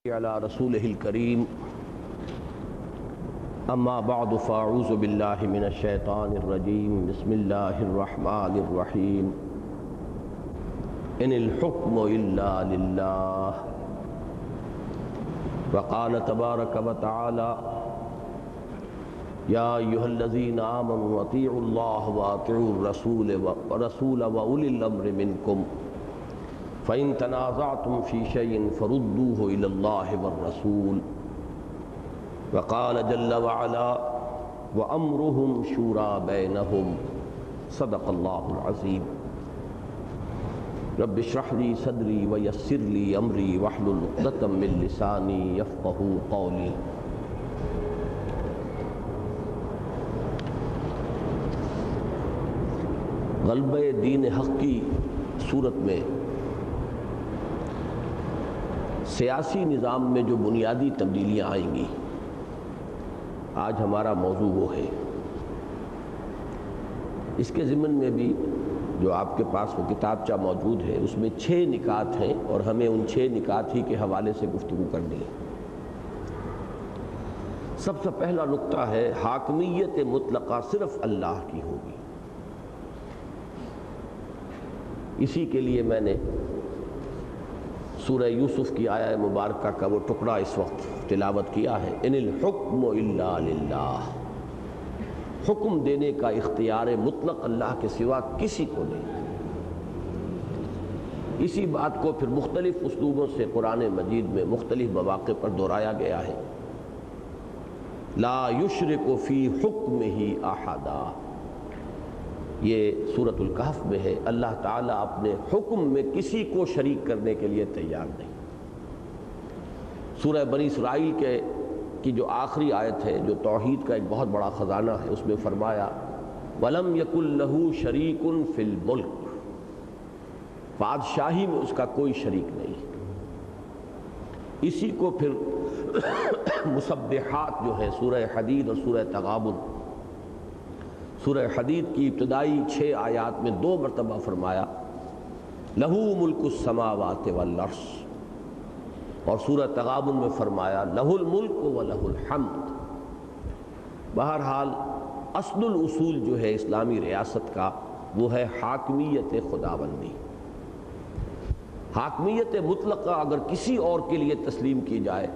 على رسوله الكريم اما بعد فاعوذ بالله من الشيطان الرجيم بسم الله الرحمن الرحيم ان الحكم الا لله وقال تبارك وتعالى يا ايها الذين امنوا اطيعوا الله واطيعوا الرسول واولي الامر منكم فإن تنازعتم في شيء فردوه إلى الله والرسول وقال جل وعلا وأمرهم شورى بينهم صدق الله العظيم رب اشرح لي صدري ويسر لي أمري واحلل عقدة من لساني يفقهوا قولي غلبہ دین حق کی صورت میں سیاسی نظام میں جو بنیادی تبدیلیاں آئیں گی، آج ہمارا موضوع وہ ہے۔ اس کے ضمن میں بھی جو آپ کے پاس وہ کتابچہ موجود ہے، اس میں 6 نکات ہیں اور ہمیں ان 6 نکات ہی کے حوالے سے گفتگو کرنی ہے۔ سب سے پہلا نقطہ ہے حاکمیت مطلقہ صرف اللہ کی ہوگی۔ اسی کے لیے میں نے سورہ یوسف کی آیہ مبارکہ کا وہ ٹکڑا اس وقت تلاوت کیا ہے، ان الحکم الا للہ، حکم دینے کا اختیار مطلق اللہ کے سوا کسی کو نہیں۔ اسی بات کو پھر مختلف اسلوبوں سے قرآن مجید میں مختلف مواقع پر دہرایا گیا ہے۔ لا یشرک فی حکمہ احدا، یہ سورۃ الکہف میں ہے۔ اللہ تعالیٰ اپنے حکم میں کسی کو شریک کرنے کے لیے تیار نہیں۔ سورہ بنی اسرائیل کی جو آخری آیت ہے، جو توحید کا ایک بہت بڑا خزانہ ہے، اس میں فرمایا وَلَمْ يَكُنْ لَهُ شَرِيكٌ فِي الْمُلْكِ، بادشاہی میں اس کا کوئی شریک نہیں۔ اسی کو پھر مسبحات جو ہیں سورہ حدید اور سورہ تغابن، سورہ حدید کی ابتدائی 6 آیات میں 2 مرتبہ فرمایا لہو ملک السماوات والارض، اور سورہ تغابن میں فرمایا لہ الملک و لہ الحمد۔ بہرحال اصل الاصول جو ہے اسلامی ریاست کا وہ ہے حاکمیت خداوندی۔ حاکمیت مطلقہ اگر کسی اور کے لیے تسلیم کی جائے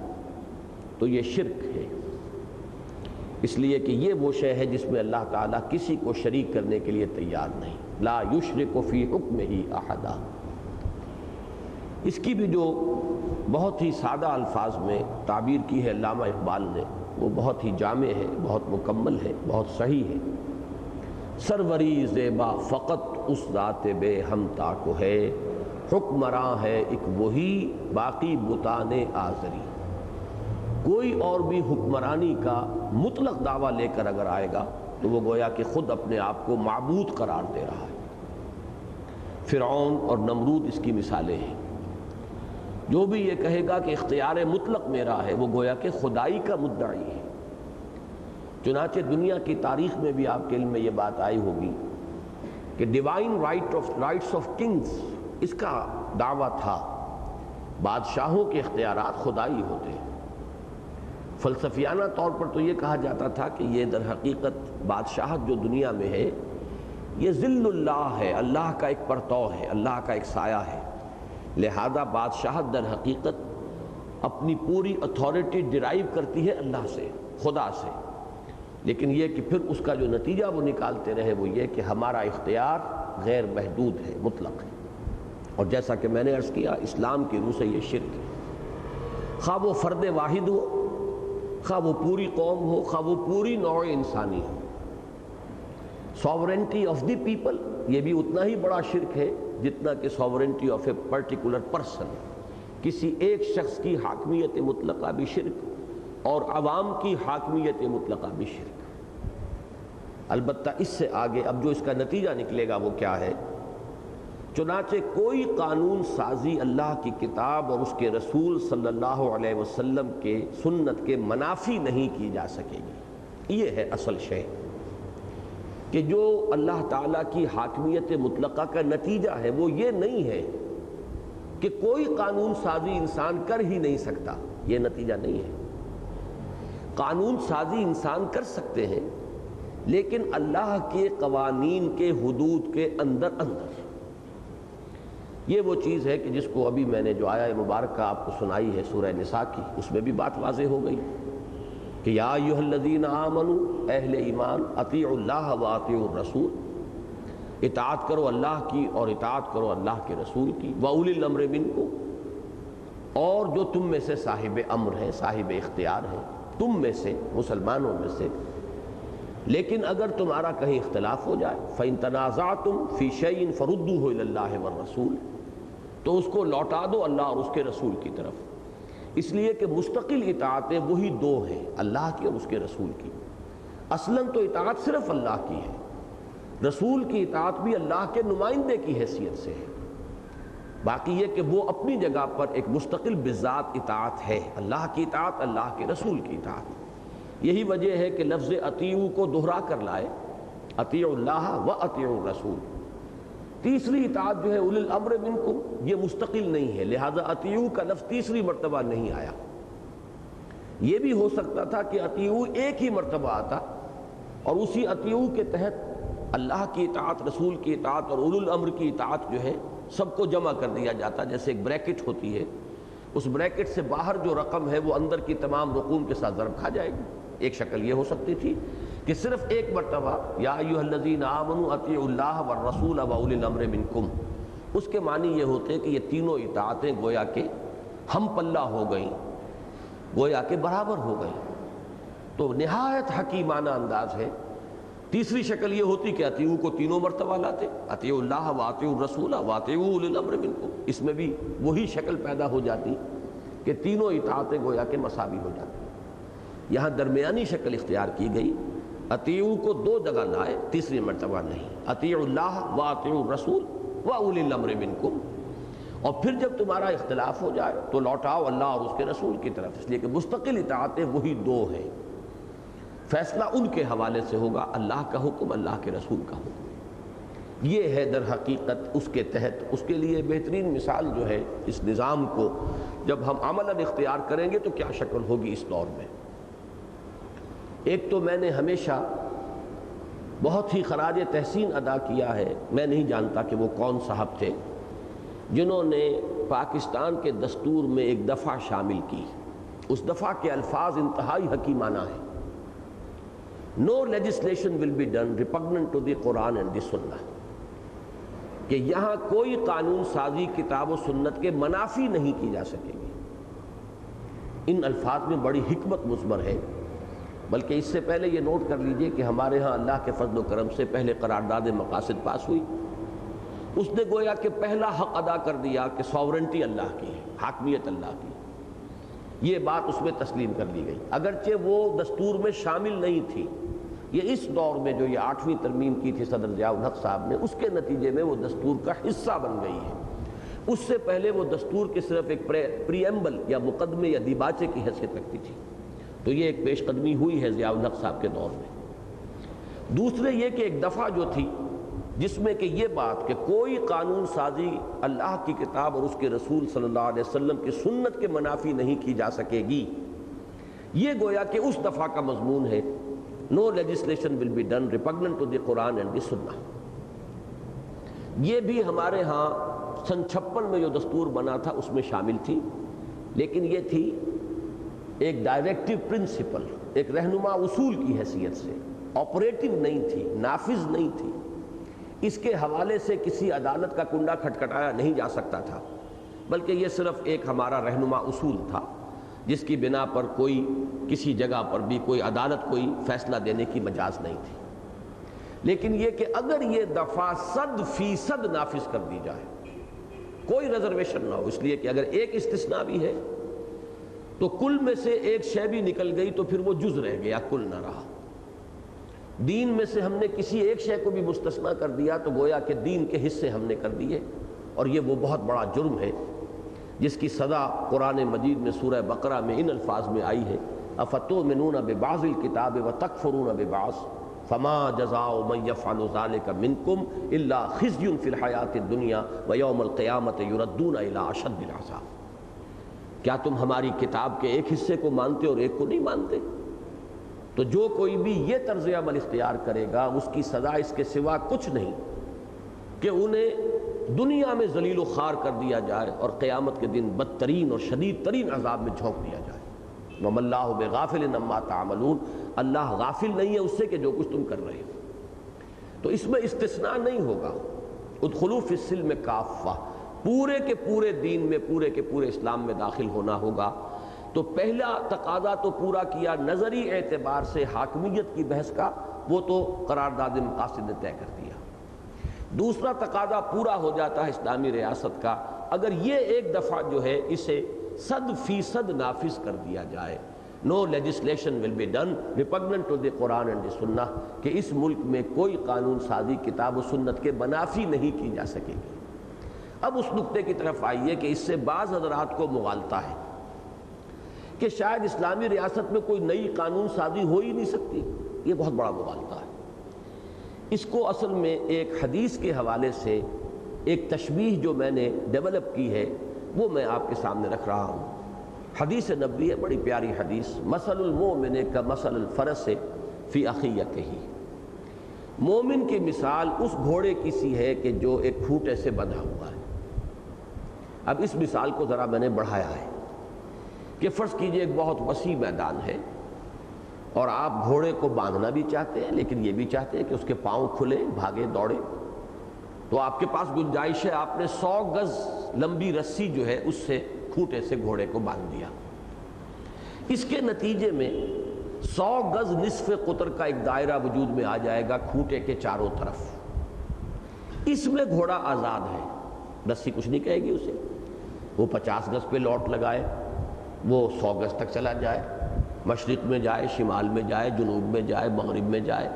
تو یہ شرک ہے، اس لیے کہ یہ وہ شے ہے جس میں اللہ تعالیٰ کسی کو شریک کرنے کے لیے تیار نہیں۔ لا یشرک فی حکمہ احدا، اس کی بھی جو بہت ہی سادہ الفاظ میں تعبیر کی ہے علامہ اقبال نے، وہ بہت ہی جامع ہے، بہت مکمل ہے، بہت صحیح ہے۔ سروری زیبا فقط اس ذات بے ہمتا کو ہے، حکمراں ہے ایک وہی باقی بتان آزری۔ کوئی اور بھی حکمرانی کا مطلق دعویٰ لے کر اگر آئے گا تو وہ گویا کہ خود اپنے آپ کو معبود قرار دے رہا ہے۔ فرعون اور نمرود اس کی مثالیں ہیں۔ جو بھی یہ کہے گا کہ اختیار مطلق میرا ہے، وہ گویا کہ خدائی کا مدعی ہے۔ چنانچہ دنیا کی تاریخ میں بھی آپ کے علم میں یہ بات آئی ہوگی کہ ڈیوائن رائٹس آف کنگز، اس کا دعویٰ تھا بادشاہوں کے اختیارات خدائی ہوتے ہیں۔ فلسفیانہ طور پر تو یہ کہا جاتا تھا کہ یہ در حقیقت بادشاہت جو دنیا میں ہے یہ ذل اللہ ہے، اللہ کا ایک پرتو ہے، اللہ کا ایک سایہ ہے، لہذا بادشاہت در حقیقت اپنی پوری اتھارٹی ڈرائیو کرتی ہے اللہ سے، خدا سے۔ لیکن یہ کہ پھر اس کا جو نتیجہ وہ نکالتے رہے وہ یہ کہ ہمارا اختیار غیر محدود ہے، مطلق ہے۔ اور جیسا کہ میں نے عرض کیا، اسلام کی روح سے یہ شرک ہے، خواہ وہ فرد واحد ہو، خواہ وہ پوری قوم ہو، خواہ وہ پوری نوع انسانی ہو۔ ساورنٹی آف دی پیپل یہ بھی اتنا ہی بڑا شرک ہے جتنا کہ sovereignty of a particular person, کسی ایک شخص کی حاکمیت مطلقہ بھی شرک اور عوام کی حاکمیت مطلقہ بھی شرک۔ البتہ اس سے آگے اب جو اس کا نتیجہ نکلے گا وہ کیا ہے؟ چنانچہ کوئی قانون سازی اللہ کی کتاب اور اس کے رسول صلی اللہ علیہ وسلم کے سنت کے منافی نہیں کی جا سکے گی۔ یہ ہے اصل شے کہ جو اللہ تعالیٰ کی حاکمیت مطلقہ کا نتیجہ ہے وہ یہ نہیں ہے کہ کوئی قانون سازی انسان کر ہی نہیں سکتا، یہ نتیجہ نہیں ہے۔ قانون سازی انسان کر سکتے ہیں لیکن اللہ کے قوانین کے حدود کے اندر۔ یہ وہ چیز ہے کہ جس کو ابھی میں نے جو آیہ مبارکہ آپ کو سنائی ہے سورہ نساء کی، اس میں بھی بات واضح ہو گئی کہ یا ایھا الذین آمنوا، اہل ایمان، اطیعوا اللہ و اطیعوا الرسول، اطاعت کرو اللہ کی اور اطاعت کرو اللہ کے رسول کی، وَأُولِي الْأَمْرِ مِنْکُمْ، اور جو تم میں سے صاحب امر ہیں، صاحب اختیار ہیں، تم میں سے، مسلمانوں میں سے۔ لیکن اگر تمہارا کہیں اختلاف ہو جائے، فَإِن تَنَازَعْتُمْ فِي شَيْءٍ فَرُدُّوهُ إِلَى اللَّهِ وَالرَّسُولِ، تو اس کو لوٹا دو اللہ اور اس کے رسول کی طرف۔ اس لیے کہ مستقل اطاعتیں وہی دو ہیں، اللہ کی اور اس کے رسول کی۔ اصلاً تو اطاعت صرف اللہ کی ہے، رسول کی اطاعت بھی اللہ کے نمائندے کی حیثیت سے ہے۔ باقی یہ کہ وہ اپنی جگہ پر ایک مستقل بذات اطاعت ہے، اللہ کی اطاعت، اللہ کے رسول کی اطاعت۔ یہی وجہ ہے کہ لفظ اطیعوا کو دہرا کر لائے، اطیعوا اللہ و اطیعوا الرسول۔ تیسری اطاعت جو ہے اولی الامر منکم، یہ مستقل نہیں ہے، لہذا اطیعوا کا لفظ تیسری مرتبہ نہیں آیا۔ یہ بھی ہو سکتا تھا کہ اطیعوا ایک ہی مرتبہ آتا اور اسی اطیعوا کے تحت اللہ کی اطاعت، رسول کی اطاعت اور اولی الامر کی اطاعت جو ہے سب کو جمع کر دیا جاتا، جیسے ایک بریکٹ ہوتی ہے، اس بریکٹ سے باہر جو رقم ہے وہ اندر کی تمام رقوم کے ساتھ ضرب کھا جائے گی۔ ایک شکل یہ ہو سکتی تھی کہ صرف ایک مرتبہ یا ایھا الذین آمنوا اطیعوا اللہ والرسول واولی الامر منکم، اس کے معنی یہ ہوتے کہ یہ تینوں اطاعتیں گویا کہ ہم پلہ ہو گئیں، گویا کہ برابر ہو گئیں۔ تو نہایت حکیمانہ انداز ہے۔ تیسری شکل یہ ہوتی کہ اطیعوا کو تینوں مرتبہ لاتے، اطیعوا اللہ واطیعوا الرسول واطیعوا اولی الامر منکم، اس میں بھی وہی شکل پیدا ہو جاتی کہ تینوں اطاعتیں گویا کہ مساوی ہو جاتی۔ یہاں درمیانی شکل اختیار کی گئی، اطیعوا کو دو جگہ لائے، تیسری مرتبہ نہیں، اطیعوا اللہ واطیعوا الرسول واولی الامر منکم، اور پھر جب تمہارا اختلاف ہو جائے تو لوٹاؤ اللہ اور اس کے رسول کی طرف، اس لیے کہ مستقل اطاعتیں وہی دو ہیں، فیصلہ ان کے حوالے سے ہوگا، اللہ کا حکم، اللہ کے رسول کا حکم۔ یہ ہے در حقیقت اس کے تحت، اس کے لیے بہترین مثال جو ہے اس نظام کو جب ہم عملاً اختیار کریں گے تو کیا شکل ہوگی اس دور میں۔ ایک تو میں نے ہمیشہ بہت ہی خراج تحسین ادا کیا ہے، میں نہیں جانتا کہ وہ کون صاحب تھے جنہوں نے پاکستان کے دستور میں ایک دفعہ شامل کی۔ اس دفعہ کے الفاظ انتہائی حکیمانہ ہیں، No legislation will be done repugnant to the Quran and the Sunnah، کہ یہاں کوئی قانون سازی کتاب و سنت کے منافی نہیں کی جا سکے گی۔ ان الفاظ میں بڑی حکمت مضمر ہے، بلکہ اس سے پہلے یہ نوٹ کر لیجئے کہ ہمارے ہاں اللہ کے فضل و کرم سے پہلے قرارداد مقاصد پاس ہوئی، اس نے گویا کہ پہلا حق ادا کر دیا کہ ساورنٹی اللہ کی ہے، حاکمیت اللہ کی، یہ بات اس میں تسلیم کر لی گئی، اگرچہ وہ دستور میں شامل نہیں تھی۔ یہ اس دور میں جو یہ 8ویں ترمیم کی تھی صدر ضیاء الحق صاحب نے، اس کے نتیجے میں وہ دستور کا حصہ بن گئی ہے۔ اس سے پہلے وہ دستور کے صرف ایک پریمبل یا مقدمے یا دیباچے کی حیثیت رکھتی تھی، تو یہ ایک پیش قدمی ہوئی ہے ضیاء الحق صاحب کے دور میں۔ دوسرے یہ کہ ایک دفعہ جو تھی جس میں کہ یہ بات کہ کوئی قانون سازی اللہ کی کتاب اور اس کے رسول صلی اللہ علیہ وسلم کی سنت کے منافی نہیں کی جا سکے گی، یہ گویا کہ اس دفعہ کا مضمون ہے، No legislation will be done repugnant to the Quran and the Sunnah۔ یہ بھی ہمارے ہاں سن 56 میں جو دستور بنا تھا اس میں شامل تھی، لیکن یہ تھی ایک ڈائریکٹو پرنسپل، ایک رہنما اصول کی حیثیت سے، آپریٹو نہیں تھی، نافذ نہیں تھی، اس کے حوالے سے کسی عدالت کا کنڈا کھٹکھٹایا نہیں جا سکتا تھا، بلکہ یہ صرف ایک ہمارا رہنما اصول تھا جس کی بنا پر کوئی کسی جگہ پر بھی کوئی عدالت کوئی فیصلہ دینے کی مجاز نہیں تھی۔ لیکن یہ کہ اگر یہ دفعہ 100% نافذ کر دی جائے، کوئی ریزرویشن نہ ہو، اس لیے کہ اگر ایک استثناء بھی ہے تو کل میں سے ایک شے بھی نکل گئی تو پھر وہ جز رہ گیا، کل نہ رہا۔ دین میں سے ہم نے کسی ایک شے کو بھی مستثنیٰ کر دیا تو گویا کہ دین کے حصے ہم نے کر دیے، اور یہ وہ بہت بڑا جرم ہے جس کی سزا قرآن مجید میں سورہ بقرہ میں ان الفاظ میں آئی ہے، افتؤمنون ببعض الکتاب وتکفرون ببعض، فما جزاء من يفعل ذلك منكم الا خزي في الحیاۃ الدنیا ویوم القیامۃ یردون الی اشد العذاب۔ کیا تم ہماری کتاب کے ایک حصے کو مانتے اور ایک کو نہیں مانتے؟ تو جو کوئی بھی یہ طرز عمل اختیار کرے گا اس کی سزا اس کے سوا کچھ نہیں کہ انہیں دنیا میں ذلیل و خوار کر دیا جائے اور قیامت کے دن بدترین اور شدید ترین عذاب میں جھونک دیا جائے۔ وَمَا اللَّهُ بِغَافِلٍ عَمَّا تَعْمَلُونَ، اللہ غافل نہیں ہے اس سے کہ جو کچھ تم کر رہے ہو۔ تو اس میں استثناء نہیں ہوگا۔ ادخلوا فی السلم کافہ، پورے کے پورے دین میں، پورے کے پورے اسلام میں داخل ہونا ہوگا۔ تو پہلا تقاضا تو پورا کیا نظری اعتبار سے حاکمیت کی بحث کا، وہ تو قرارداد مقاصد نے طے کر دیا۔ دوسرا تقاضا پورا ہو جاتا ہے اسلامی ریاست کا اگر یہ ایک دفعہ جو ہے اسے 100% نافذ کر دیا جائے، no legislation will be done repugnant to the Quran and the Sunnah, کہ اس ملک میں کوئی قانون سازی کتاب و سنت کے منافی نہیں کی جا سکے گی۔ اب اس نقطے کی طرف آئیے کہ اس سے بعض حضرات کو مغالطہ ہے کہ شاید اسلامی ریاست میں کوئی نئی قانون سازی ہو ہی نہیں سکتی۔ یہ بہت بڑا مغالطہ ہے۔ اس کو اصل میں ایک حدیث کے حوالے سے ایک تشبیہ جو میں نے ڈیولپ کی ہے وہ میں آپ کے سامنے رکھ رہا ہوں۔ حدیث نبوی ہے، بڑی پیاری حدیث، مثل المؤمن کمثل الفرس فی اخیتہ، مومن کی مثال اس گھوڑے کی سی ہے کہ جو ایک کھوٹے سے بندھا ہوا ہے۔ اب اس مثال کو ذرا میں نے بڑھایا ہے کہ فرض کیجئے ایک بہت وسیع میدان ہے اور آپ گھوڑے کو باندھنا بھی چاہتے ہیں لیکن یہ بھی چاہتے ہیں کہ اس کے پاؤں کھلے، بھاگے دوڑے، تو آپ کے پاس گنجائش ہے، آپ نے 100 گز لمبی رسی جو ہے اس سے کھوٹے سے گھوڑے کو باندھ دیا۔ اس کے نتیجے میں 100 گز نصف قطر کا ایک دائرہ وجود میں آ جائے گا کھوٹے کے چاروں طرف۔ اس میں گھوڑا آزاد ہے، رسی کچھ نہیں کہے گی اسے، وہ 50 گز پہ لوٹ لگائے، وہ 100 گز تک چلا جائے، مشرق میں جائے، شمال میں جائے، جنوب میں جائے، مغرب میں جائے،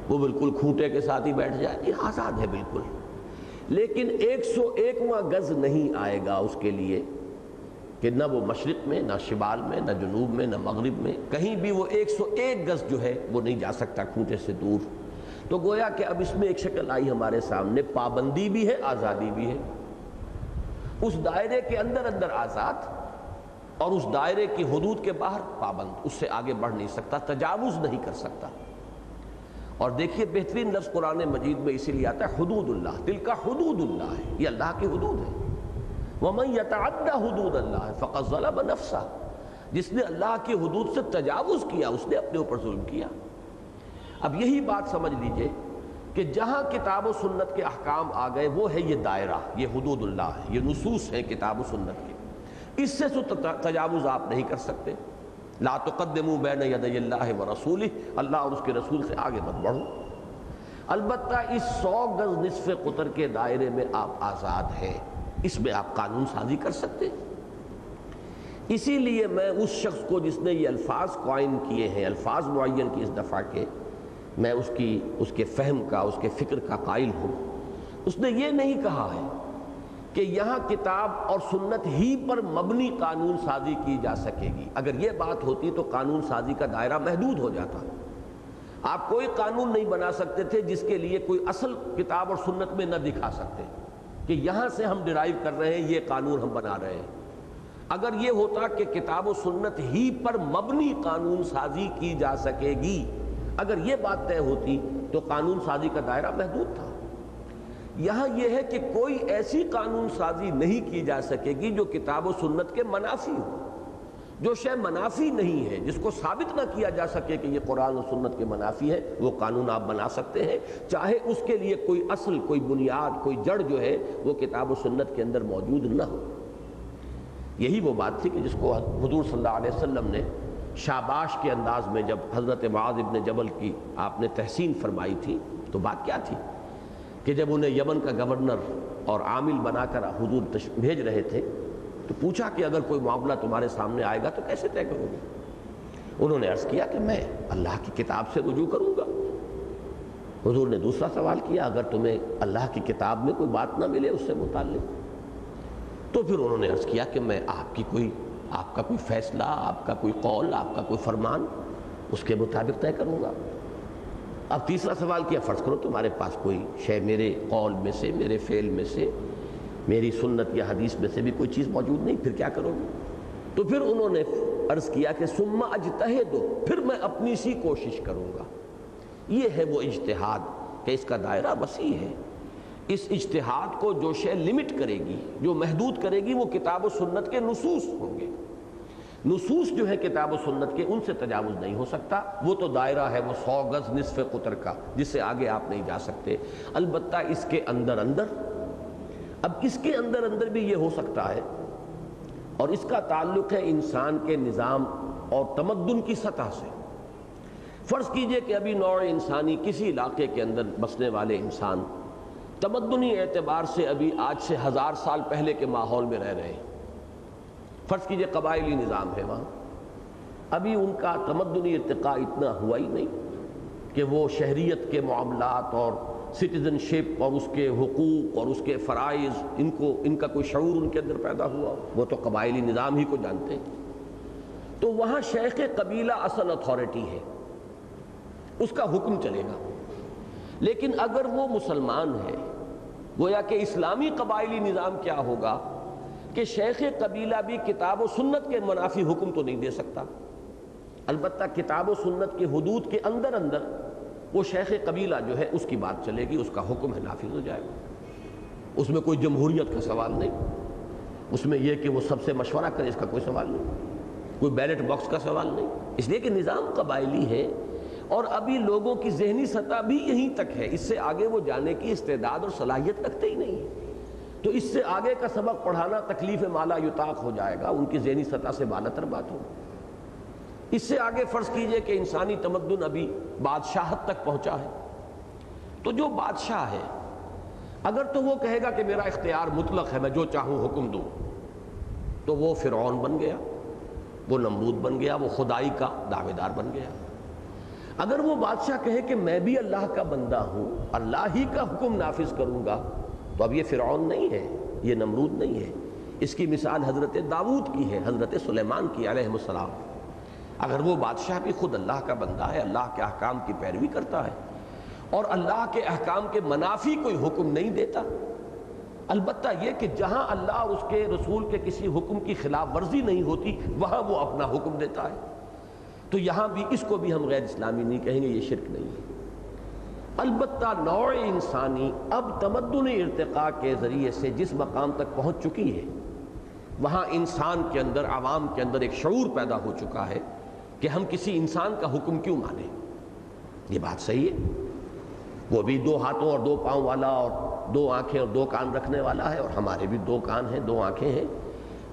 وہ بالکل کھوٹے کے ساتھ ہی بیٹھ جائے، یہ آزاد ہے بالکل۔ لیکن 101واں گز نہیں آئے گا اس کے لیے کہ نہ وہ مشرق میں، نہ شمال میں، نہ جنوب میں، نہ مغرب میں، کہیں بھی وہ 101 گز جو ہے وہ نہیں جا سکتا کھوٹے سے دور۔ تو گویا کہ اب اس میں ایک شکل آئی ہمارے سامنے، پابندی بھی ہے، آزادی بھی ہے۔ اس دائرے کے اندر اندر آزاد اور اس دائرے کی حدود کے باہر پابند، اس سے آگے بڑھ نہیں سکتا، تجاوز نہیں کر سکتا۔ اور دیکھیے بہترین لفظ قرآن مجید میں اسی لیے آتا ہے حدود اللہ، تلک حدود اللہ ہے، یہ اللہ کی حدود ہے۔ وَمَن يَتَعَدَّ حُدُودَ اللَّهِ فَقَدْ ظَلَمَ نَفْسَهُ، جس نے اللہ کی حدود سے تجاوز کیا اس نے اپنے اوپر ظلم کیا۔ اب یہی بات سمجھ لیجئے کہ جہاں کتاب و سنت کے احکام آ گئے وہ ہے یہ دائرہ، یہ حدود اللہ ہے، یہ نصوص ہیں کتاب و سنت کے، اس سے تجاوز آپ نہیں کر سکتے۔ لا تقدموا بین یدی اللہ ورسولہ، اللہ اور اس کے رسول سے آگے مت بڑھو۔ البتہ اس 100 گز نصف قطر کے دائرے میں آپ آزاد ہیں، اس میں آپ قانون سازی کر سکتے۔ اسی لیے میں اس شخص کو جس نے یہ الفاظ قائم کیے ہیں، الفاظ معین کی اس دفعہ کے، میں اس کے فہم کا، اس کے فکر کا قائل ہوں۔ اس نے یہ نہیں کہا ہے کہ یہاں کتاب اور سنت ہی پر مبنی قانون سازی کی جا سکے گی۔ اگر یہ بات ہوتی تو قانون سازی کا دائرہ محدود ہو جاتا۔ آپ کوئی قانون نہیں بنا سکتے تھے جس کے لیے کوئی اصل کتاب اور سنت میں نہ دکھا سکتے کہ یہاں سے ہم ڈرائیو کر رہے ہیں، یہ قانون ہم بنا رہے ہیں۔ اگر یہ ہوتا کہ کتاب و سنت ہی پر مبنی قانون سازی کی جا سکے گی، اگر یہ بات طے ہوتی تو قانون سازی کا دائرہ محدود تھا۔ یہاں یہ ہے کہ کوئی ایسی قانون سازی نہیں کی جا سکے گی جو کتاب و سنت کے منافی ہو۔ جو شے منافی نہیں ہے، جس کو ثابت نہ کیا جا سکے کہ یہ قرآن و سنت کے منافی ہے، وہ قانون آپ بنا سکتے ہیں، چاہے اس کے لیے کوئی اصل، کوئی بنیاد، کوئی جڑ جو ہے وہ کتاب و سنت کے اندر موجود نہ ہو۔ یہی وہ بات تھی کہ جس کو حضور صلی اللہ علیہ وسلم نے شاباش کے انداز میں جب حضرت معاذ ابن جبل کی آپ نے تحسین فرمائی تھی تو بات کیا تھی کہ جب انہیں یمن کا گورنر اور عامل بنا کر حضور بھیج رہے تھے تو پوچھا کہ اگر کوئی معاملہ تمہارے سامنے آئے گا تو کیسے طے کرو گے؟ انہوں نے عرض کیا کہ میں اللہ کی کتاب سے رجوع کروں گا۔ حضور نے دوسرا سوال کیا، اگر تمہیں اللہ کی کتاب میں کوئی بات نہ ملے اس سے متعلق، تو پھر انہوں نے عرض کیا کہ میں آپ کا کوئی فیصلہ، آپ کا کوئی قول، آپ کا کوئی فرمان اس کے مطابق طے کروں گا۔ اب تیسرا سوال کیا، فرض کرو تمہارے پاس کوئی شے میرے قول میں سے، میرے فعل میں سے، میری سنت یا حدیث میں سے بھی کوئی چیز موجود نہیں، پھر کیا کرو گے؟ تو پھر انہوں نے عرض کیا کہ ثم اجتہد، پھر میں اپنی سی کوشش کروں گا۔ یہ ہے وہ اجتہاد کہ اس کا دائرہ وسیع ہے۔ اس اجتہاد کو جو شے لمٹ کرے گی، جو محدود کرے گی، وہ کتاب و سنت کے نصوص ہوں گے۔ نصوص جو ہے کتاب و سنت کے، ان سے تجاوز نہیں ہو سکتا، وہ تو دائرہ ہے وہ 100 گز نصف قطر کا، جس سے آگے آپ نہیں جا سکتے۔ البتہ اس کے اندر اب اس کے اندر بھی یہ ہو سکتا ہے، اور اس کا تعلق ہے انسان کے نظام اور تمدن کی سطح سے۔ فرض کیجئے کہ ابھی نوع انسانی کسی علاقے کے اندر بسنے والے انسان تمدنی اعتبار سے ابھی آج سے 1000 سال پہلے کے ماحول میں رہ رہے ہیں۔ فرض کیجئے قبائلی نظام ہے وہاں، ابھی ان کا تمدنی ارتقاء اتنا ہوا ہی نہیں کہ وہ شہریت کے معاملات اور سٹیزن شپ اور اس کے حقوق اور اس کے فرائض، ان کا کوئی شعور ان کے اندر پیدا ہوا۔ وہ تو قبائلی نظام ہی کو جانتے ہیں۔ تو وہاں شیخ قبیلہ اصل اتھارٹی ہے، اس کا حکم چلے گا۔ لیکن اگر وہ مسلمان ہے، گویا کہ اسلامی قبائلی نظام کیا ہوگا کہ شیخ قبیلہ بھی کتاب و سنت کے منافی حکم تو نہیں دے سکتا، البتہ کتاب و سنت کے حدود کے اندر وہ شیخ قبیلہ جو ہے اس کی بات چلے گی، اس کا حکم ہے نافذ ہو جائے گا۔ اس میں کوئی جمہوریت کا سوال نہیں، اس میں یہ کہ وہ سب سے مشورہ کرے، اس کا کوئی سوال نہیں، کوئی بیلٹ باکس کا سوال نہیں، اس لیے کہ نظام قبائلی ہے اور ابھی لوگوں کی ذہنی سطح بھی یہیں تک ہے، اس سے آگے وہ جانے کی استعداد اور صلاحیت رکھتے ہی نہیں ہے۔ تو اس سے آگے کا سبق پڑھانا تکلیف مالا یطاق ہو جائے گا، ان کی ذہنی سطح سے بالا تر بات ہوگی۔ اس سے آگے فرض کیجئے کہ انسانی تمدن ابھی بادشاہت تک پہنچا ہے، تو جو بادشاہ ہے اگر تو وہ کہے گا کہ میرا اختیار مطلق ہے، میں جو چاہوں حکم دوں، تو وہ فرعون بن گیا، وہ نمرود بن گیا، وہ خدائی کا دعوے دار بن گیا۔ اگر وہ بادشاہ کہے کہ میں بھی اللہ کا بندہ ہوں، اللہ ہی کا حکم نافذ کروں گا، تو اب یہ فرعون نہیں ہے، یہ نمرود نہیں ہے۔ اس کی مثال حضرت داؤد کی ہے، حضرت سلیمان کی علیہ السلام۔ اگر وہ بادشاہ بھی خود اللہ کا بندہ ہے، اللہ کے احکام کی پیروی کرتا ہے اور اللہ کے احکام کے منافی کوئی حکم نہیں دیتا، البتہ یہ کہ جہاں اللہ اور اس کے رسول کے کسی حکم کی خلاف ورزی نہیں ہوتی، وہاں وہ اپنا حکم دیتا ہے، تو یہاں بھی اس کو بھی ہم غیر اسلامی نہیں کہیں گے، یہ شرک نہیں ہے۔ البتہ نوع انسانی اب تمدنی ارتقاء کے ذریعے سے جس مقام تک پہنچ چکی ہے، وہاں انسان کے اندر، عوام کے اندر ایک شعور پیدا ہو چکا ہے کہ ہم کسی انسان کا حکم کیوں مانیں۔ یہ بات صحیح ہے، وہ بھی 2 ہاتھوں اور 2 پاؤں والا اور 2 آنکھیں اور 2 کان رکھنے والا ہے، اور ہمارے بھی 2 کان ہیں، 2 آنکھیں ہیں،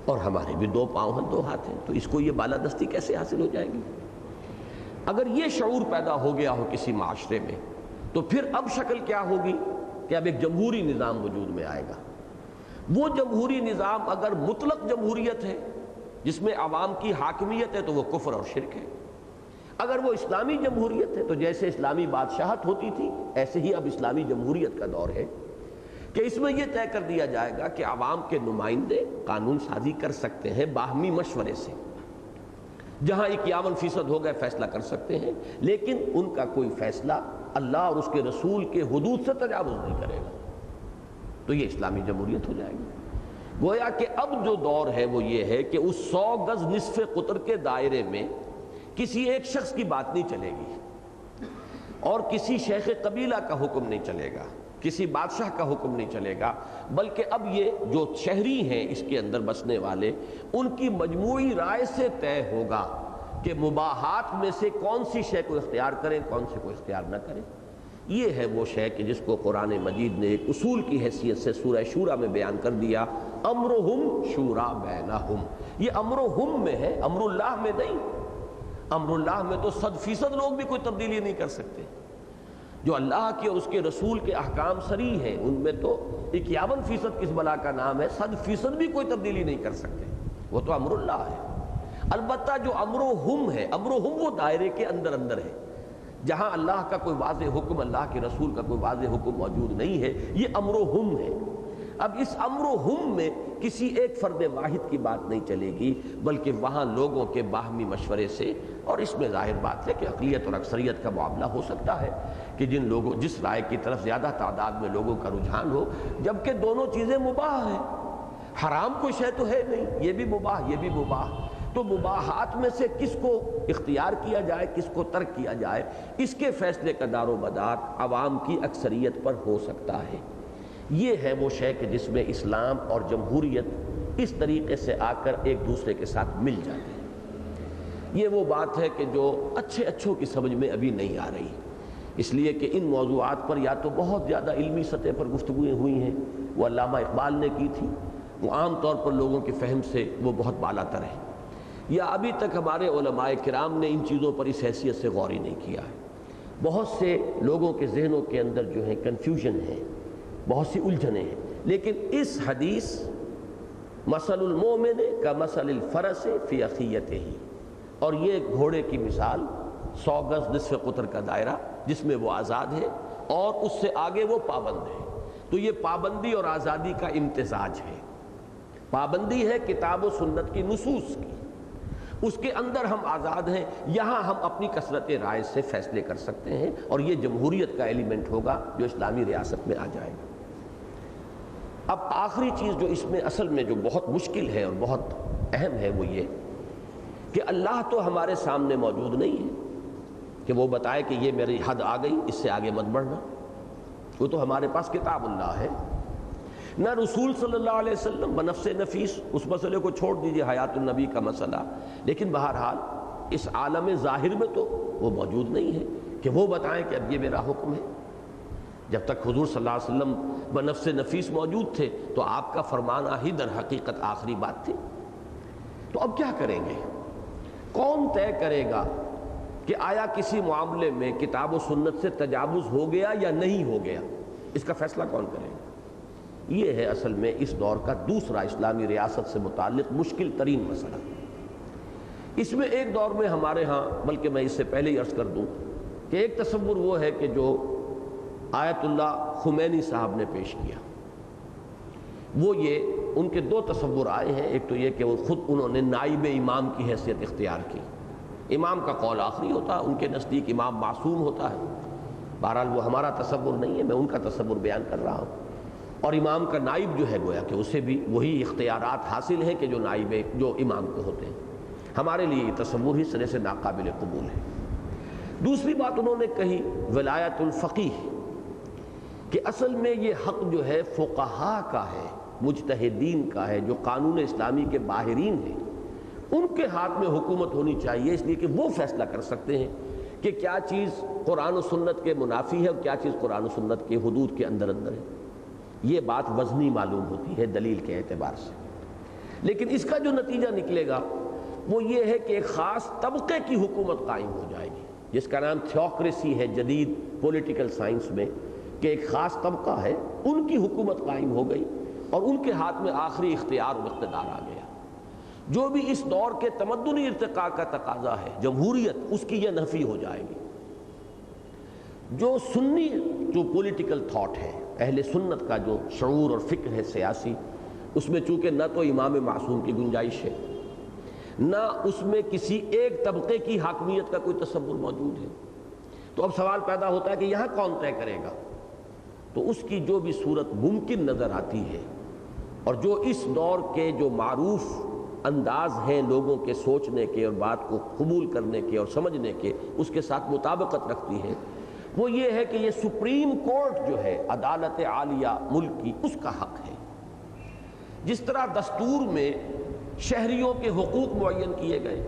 اور ہمارے بھی 2 پاؤں ہیں، 2 ہاتھ ہیں، تو اس کو یہ بالادستی کیسے حاصل ہو جائے گی؟ اگر یہ شعور پیدا ہو گیا ہو کسی معاشرے میں، تو پھر اب شکل کیا ہوگی کہ اب ایک جمہوری نظام وجود میں آئے گا۔ وہ جمہوری نظام اگر مطلق جمہوریت ہے جس میں عوام کی حاکمیت ہے، تو وہ کفر اور شرک ہے۔ اگر وہ اسلامی جمہوریت ہے، تو جیسے اسلامی بادشاہت ہوتی تھی، ایسے ہی اب اسلامی جمہوریت کا دور ہے کہ اس میں یہ طے کر دیا جائے گا کہ عوام کے نمائندے قانون سازی کر سکتے ہیں باہمی مشورے سے، جہاں 51% ہو گئے فیصلہ کر سکتے ہیں، لیکن ان کا کوئی فیصلہ اللہ اور اس کے رسول کے حدود سے تجاوز نہیں کرے گا، تو یہ اسلامی جمہوریت ہو جائے گی۔ گویا کہ اب جو دور ہے وہ یہ ہے کہ اس 100 گز نصف قطر کے دائرے میں کسی ایک شخص کی بات نہیں چلے گی، اور کسی شیخ قبیلہ کا حکم نہیں چلے گا، کسی بادشاہ کا حکم نہیں چلے گا، بلکہ اب یہ جو شہری ہیں اس کے اندر بسنے والے، ان کی مجموعی رائے سے طے ہوگا کہ مباحات میں سے کون سی شے کو اختیار کریں، کون سے کو اختیار نہ کریں۔ یہ ہے وہ شے کہ جس کو قرآن مجید نے ایک اصول کی حیثیت سے سورہ شورى میں بیان کر دیا، امرہم شورى بینہم۔ یہ امرہم میں ہے، امر اللہ میں نہیں۔ امر اللہ میں تو 100% لوگ بھی کوئی تبدیلی نہیں کر سکتے۔ جو اللہ کے اور اس کے رسول کے احکام صریح ہیں، ان میں تو 51% کس بلا کا نام ہے، 100% بھی کوئی تبدیلی نہیں کر سکتے، وہ تو امر اللہ ہے۔ البتہ جو امرہم ہے، امرہم وہ دائرے کے اندر ہے، جہاں اللہ کا کوئی واضح حکم، اللہ کے رسول کا کوئی واضح حکم موجود نہیں ہے، یہ امرہم ہے۔ اب اس امرہم میں کسی ایک فرد واحد کی بات نہیں چلے گی، بلکہ وہاں لوگوں کے باہمی مشورے سے، اور اس میں ظاہر بات ہے کہ اقلیت اور اکثریت کا معاملہ ہو سکتا ہے، کہ جس رائے کی طرف زیادہ تعداد میں لوگوں کا رجحان ہو، جبکہ دونوں چیزیں مباح ہیں، حرام کوئی شے تو ہے نہیں، یہ بھی مباح یہ بھی مباح، تو مباحات میں سے کس کو اختیار کیا جائے کس کو ترک کیا جائے، اس کے فیصلے کا دار و مدار عوام کی اکثریت پر ہو سکتا ہے۔ یہ ہے وہ شے کہ جس میں اسلام اور جمہوریت اس طریقے سے آ کر ایک دوسرے کے ساتھ مل جاتے ہیں۔ یہ وہ بات ہے کہ جو اچھوں کی سمجھ میں ابھی نہیں آ رہی، اس لیے کہ ان موضوعات پر یا تو بہت زیادہ علمی سطح پر گفتگویں ہوئی ہیں، وہ علامہ اقبال نے کی تھی، وہ عام طور پر لوگوں کے فہم سے وہ بہت بالا تر ہے، یا ابھی تک ہمارے علماء کرام نے ان چیزوں پر اس حیثیت سے غور ہی نہیں کیا ہے۔ بہت سے لوگوں کے ذہنوں کے اندر جو ہے کنفیوژن ہے، بہت سی الجھنیں ہیں، لیکن اس حدیث مثل المومن کمثل الفرس فی اخیتہ، اور یہ گھوڑے کی مثال 100 گز نصف قطر کا دائرہ جس میں وہ آزاد ہے اور اس سے آگے وہ پابند ہے، تو یہ پابندی اور آزادی کا امتزاج ہے۔ پابندی ہے کتاب و سنت کی نصوص کی، اس کے اندر ہم آزاد ہیں، یہاں ہم اپنی کثرت رائے سے فیصلے کر سکتے ہیں، اور یہ جمہوریت کا ایلیمنٹ ہوگا جو اسلامی ریاست میں آ جائے گا۔ اب آخری چیز جو اس میں اصل میں جو بہت مشکل ہے اور بہت اہم ہے وہ یہ کہ اللہ تو ہمارے سامنے موجود نہیں ہے کہ وہ بتائے کہ یہ میری حد آ گئی، اس سے آگے مت بڑھنا، وہ تو ہمارے پاس کتاب اللہ ہے، نہ رسول صلی اللہ علیہ وسلم بنفس نفیس، اس مسئلے کو چھوڑ دیجئے حیات النبی کا مسئلہ، لیکن بہرحال اس عالم ظاہر میں تو وہ موجود نہیں ہے کہ وہ بتائیں کہ اب یہ میرا حکم ہے۔ جب تک حضور صلی اللہ علیہ وسلم بنفس نفیس موجود تھے تو آپ کا فرمانا ہی در حقیقت آخری بات تھی۔ تو اب کیا کریں گے؟ کون طے کرے گا کہ آیا کسی معاملے میں کتاب و سنت سے تجاوز ہو گیا یا نہیں ہو گیا؟ اس کا فیصلہ کون کرے گا؟ یہ ہے اصل میں اس دور کا دوسرا اسلامی ریاست سے متعلق مشکل ترین مسئلہ۔ اس میں ایک دور میں ہمارے ہاں، بلکہ میں اس سے پہلے ہی عرض کر دوں کہ ایک تصور وہ ہے کہ جو آیت اللہ خمینی صاحب نے پیش کیا، وہ یہ ان کے دو تصور آئے ہیں۔ ایک تو یہ کہ وہ خود انہوں نے نائب امام کی حیثیت اختیار کی، امام کا قول آخری ہوتا ہے، ان کے نزدیک امام معصوم ہوتا ہے، بہرحال وہ ہمارا تصور نہیں ہے، میں ان کا تصور بیان کر رہا ہوں، اور امام کا نائب جو ہے گویا کہ اسے بھی وہی اختیارات حاصل ہیں کہ جو نائب جو امام کو ہوتے ہیں۔ ہمارے لیے یہ تصور ہی سرے سے ناقابل قبول ہے۔ دوسری بات انہوں نے کہی ولایت الفقیہ، کہ اصل میں یہ حق جو ہے فقہا کا ہے، مجتہدین کا ہے، جو قانون اسلامی کے باہرین ہیں، ان کے ہاتھ میں حکومت ہونی چاہیے، اس لیے کہ وہ فیصلہ کر سکتے ہیں کہ کیا چیز قرآن و سنت کے منافی ہے اور کیا چیز قرآن و سنت کے حدود کے اندر ہے۔ یہ بات وزنی معلوم ہوتی ہے دلیل کے اعتبار سے، لیکن اس کا جو نتیجہ نکلے گا وہ یہ ہے کہ ایک خاص طبقے کی حکومت قائم ہو جائے گی، جس کا نام تھیوکریسی ہے جدید پولیٹیکل سائنس میں، کہ ایک خاص طبقہ ہے، ان کی حکومت قائم ہو گئی اور ان کے ہاتھ میں آخری اختیار و اقتدار آ گیا۔ جو بھی اس دور کے تمدنی ارتقاء کا تقاضا ہے، جمہوریت، اس کی یہ نفی ہو جائے گی۔ جو سنی جو پولیٹیکل تھاٹ ہے، اہل سنت کا جو شعور اور فکر ہے سیاسی، اس میں چونکہ نہ تو امام معصوم کی گنجائش ہے، نہ اس میں کسی ایک طبقے کی حاکمیت کا کوئی تصور موجود ہے، تو اب سوال پیدا ہوتا ہے کہ یہاں کون طے کرے گا؟ تو اس کی جو بھی صورت ممکن نظر آتی ہے اور جو اس دور کے جو معروف انداز ہیں لوگوں کے سوچنے کے اور بات کو قبول کرنے کے اور سمجھنے کے، اس کے ساتھ مطابقت رکھتی ہے، وہ یہ ہے کہ یہ سپریم کورٹ جو ہے عدالت عالیہ ملک کی، اس کا حق ہے۔ جس طرح دستور میں شہریوں کے حقوق معین کیے گئے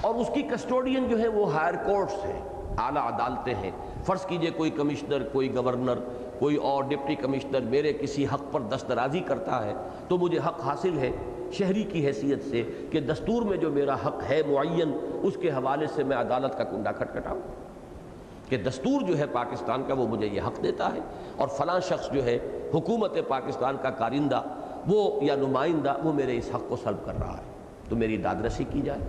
اور اس کی کسٹوڈین جو ہے وہ ہائر کورٹس ہیں، اعلیٰ عدالتیں ہیں۔ فرض کیجئے کوئی کمشنر، کوئی گورنر، کوئی اور ڈپٹی کمشنر میرے کسی حق پر دسترازی کرتا ہے تو مجھے حق حاصل ہے شہری کی حیثیت سے کہ دستور میں جو میرا حق ہے معین، اس کے حوالے سے میں عدالت کا کنڈا کھٹکھٹاؤں کہ دستور جو ہے پاکستان کا وہ مجھے یہ حق دیتا ہے، اور فلاں شخص جو ہے حکومت پاکستان کا کارندہ وہ یا نمائندہ وہ میرے اس حق کو سلب کر رہا ہے، تو میری داد رسی کی جائے۔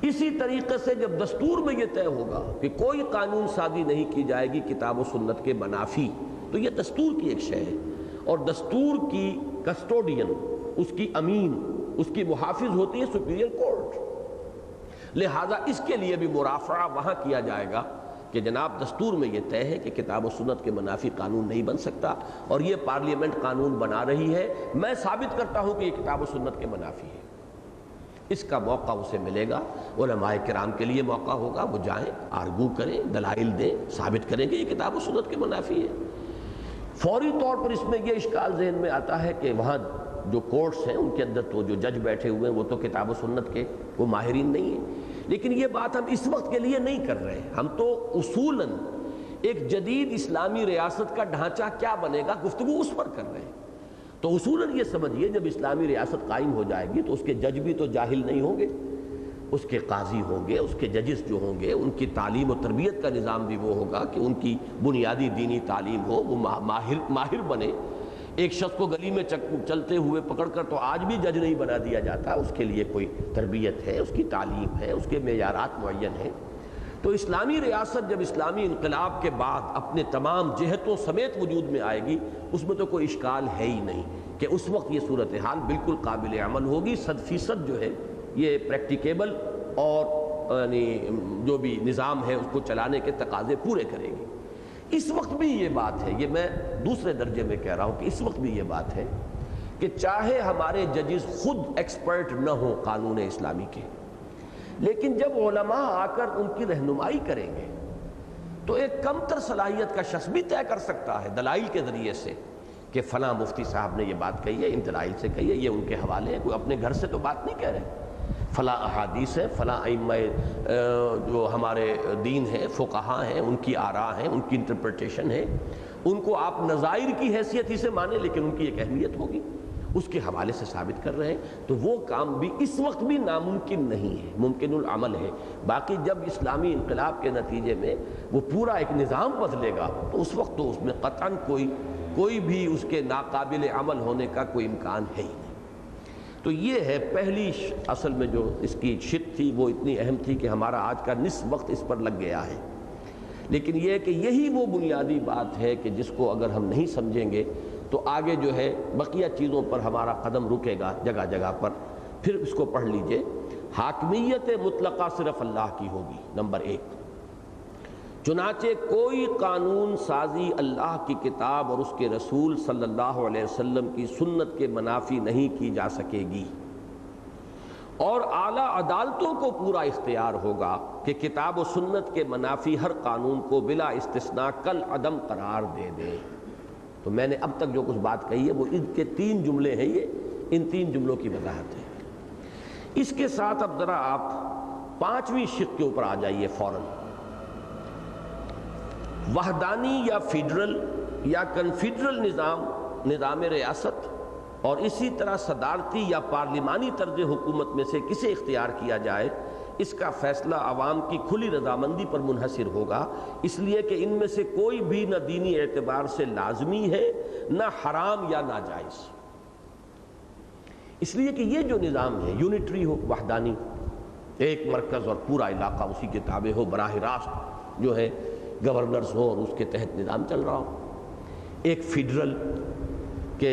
اسی طریقے سے جب دستور میں یہ طے ہوگا کہ کوئی قانون سازی نہیں کی جائے گی کتاب و سنت کے منافی، تو یہ دستور کی ایک شے ہے، اور دستور کی کسٹوڈین، اس کی امین، اس کی محافظ ہوتی ہے سپیریئر کورٹ۔ لہذا اس کے لیے بھی مرافعہ وہاں کیا جائے گا کہ جناب دستور میں یہ طے ہے کہ کتاب و سنت کے منافی قانون نہیں بن سکتا، اور یہ پارلیمنٹ قانون بنا رہی ہے، میں ثابت کرتا ہوں کہ یہ کتاب و سنت کے منافی ہے، اس کا موقع اسے ملے گا، علماء کرام کے لیے موقع ہوگا، وہ جائیں آرگو کریں، دلائل دیں، ثابت کریں کہ یہ کتاب و سنت کے منافی ہے۔ فوری طور پر اس میں یہ اشکال ذہن میں آتا ہے کہ وہاں جو کورٹس ہیں ان کے اندر تو جو جج بیٹھے ہوئے ہیں وہ تو کتاب و سنت کے وہ ماہرین نہیں ہیں، لیکن یہ بات ہم اس وقت کے لیے نہیں کر رہے، ہم تو اصولاً ایک جدید اسلامی ریاست کا ڈھانچہ کیا بنے گا گفتگو اس پر کر رہے ہیں۔ تو اصولاً یہ سمجھیے جب اسلامی ریاست قائم ہو جائے گی تو اس کے جج بھی تو جاہل نہیں ہوں گے، اس کے قاضی ہوں گے، اس کے ججز جو ہوں گے ان کی تعلیم و تربیت کا نظام بھی وہ ہوگا کہ ان کی بنیادی دینی تعلیم ہو، وہ ماہر بنے۔ ایک شخص کو گلی میں چلتے ہوئے پکڑ کر تو آج بھی جج نہیں بنا دیا جاتا، اس کے لیے کوئی تربیت ہے، اس کی تعلیم ہے، اس کے معیارات معین ہیں۔ تو اسلامی ریاست جب اسلامی انقلاب کے بعد اپنے تمام جہتوں سمیت وجود میں آئے گی، اس میں تو کوئی اشکال ہے ہی نہیں کہ اس وقت یہ صورتحال بالکل قابل عمل ہوگی، 100% جو ہے یہ پریکٹیکیبل اور یعنی جو بھی نظام ہے اس کو چلانے کے تقاضے پورے کرے گی۔ اس وقت بھی یہ بات ہے، یہ میں دوسرے درجے میں کہہ رہا ہوں کہ اس وقت بھی یہ بات ہے کہ چاہے ہمارے ججز خود ایکسپرٹ نہ ہوں قانون اسلامی کے، لیکن جب علماء آ کر ان کی رہنمائی کریں گے تو ایک کم تر صلاحیت کا شخص بھی طے کر سکتا ہے دلائل کے ذریعے سے کہ فلاں مفتی صاحب نے یہ بات کہی ہے، ان دلائل سے کہی ہے، یہ ان کے حوالے ہیں، کوئی اپنے گھر سے تو بات نہیں کہہ رہے، فلاں احادیث ہے، فلاں ائمہ جو ہمارے دین ہیں، فقہاء ہیں، ان کی آراء ہیں، ان کی انٹرپریٹیشن ہے، ان کو آپ نظائر کی حیثیت ہی سے مانیں لیکن ان کی ایک اہمیت ہوگی، اس کے حوالے سے ثابت کر رہے ہیں۔ تو وہ کام بھی اس وقت بھی ناممکن نہیں ہے، ممکن العمل ہے۔ باقی جب اسلامی انقلاب کے نتیجے میں وہ پورا ایک نظام بدلے گا تو اس وقت تو اس میں قطعاً کوئی بھی اس کے ناقابل عمل ہونے کا کوئی امکان ہے ہی نہیں۔ تو یہ ہے پہلی اصل میں جو اس کی شق تھی وہ اتنی اہم تھی کہ ہمارا آج کا نصف وقت اس پر لگ گیا ہے، لیکن یہ کہ یہی وہ بنیادی بات ہے کہ جس کو اگر ہم نہیں سمجھیں گے تو آگے جو ہے بقیہ چیزوں پر ہمارا قدم رکے گا جگہ جگہ پر۔ پھر اس کو پڑھ لیجئے، حاکمیت مطلقہ صرف اللہ کی ہوگی، نمبر 1۔ چنانچہ کوئی قانون سازی اللہ کی کتاب اور اس کے رسول صلی اللہ علیہ وسلم کی سنت کے منافی نہیں کی جا سکے گی، اور اعلیٰ عدالتوں کو پورا اختیار ہوگا کہ کتاب و سنت کے منافی ہر قانون کو بلا استثناء کل عدم قرار دے دیں۔ تو میں نے اب تک جو کچھ بات کہی ہے وہ ان کے 3 جملے ہیں، یہ ان 3 جملوں کی وضاحت ہے۔ اس کے ساتھ اب ذرا آپ 5ویں شق کے اوپر آ جائیے فوراً۔ وحدانی یا فیڈرل یا کنفیڈرل نظام ریاست اور اسی طرح صدارتی یا پارلیمانی طرز حکومت میں سے کسے اختیار کیا جائے، اس کا فیصلہ عوام کی کھلی رضامندی پر منحصر ہوگا، اس لیے کہ ان میں سے کوئی بھی نہ دینی اعتبار سے لازمی ہے نہ حرام یا ناجائز۔ اس لیے کہ یہ جو نظام ہے یونٹری ہو، وحدانی، ایک مرکز اور پورا علاقہ اسی کے تابع ہو، براہ راست جو ہے گورنرز ہو اور اس کے تحت نظام چل رہا ہو، ایک فیڈرل کہ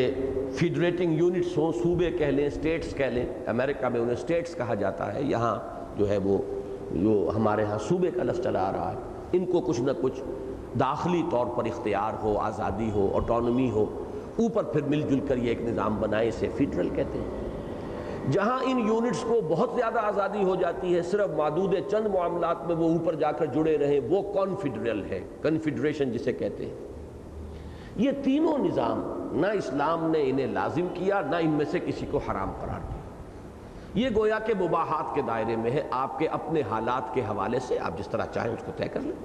فیڈریٹنگ یونٹس ہوں، صوبے کہہ لیں، اسٹیٹس کہہ لیں، امریکہ میں انہیں اسٹیٹس کہا جاتا ہے، یہاں جو ہے وہ جو ہمارے ہاں صوبے کا لفظ چلا آ رہا ہے، ان کو کچھ نہ کچھ داخلی طور پر اختیار ہو، آزادی ہو، آٹونومی ہو، اوپر پھر مل جل کر یہ ایک نظام بنائے، اسے فیڈرل کہتے ہیں۔ جہاں ان یونٹس کو بہت زیادہ آزادی ہو جاتی ہے، صرف محدود چند معاملات میں وہ اوپر جا کر جڑے رہیں، وہ کانفیڈرل ہے، کنفیڈریشن جسے کہتے ہیں۔ یہ تینوں نظام نہ اسلام نے انہیں لازم کیا نہ ان میں سے کسی کو حرام قرار دیا، یہ گویا کہ مباحات کے دائرے میں ہے، آپ کے اپنے حالات کے حوالے سے آپ جس طرح چاہیں اس کو طے کر لیں۔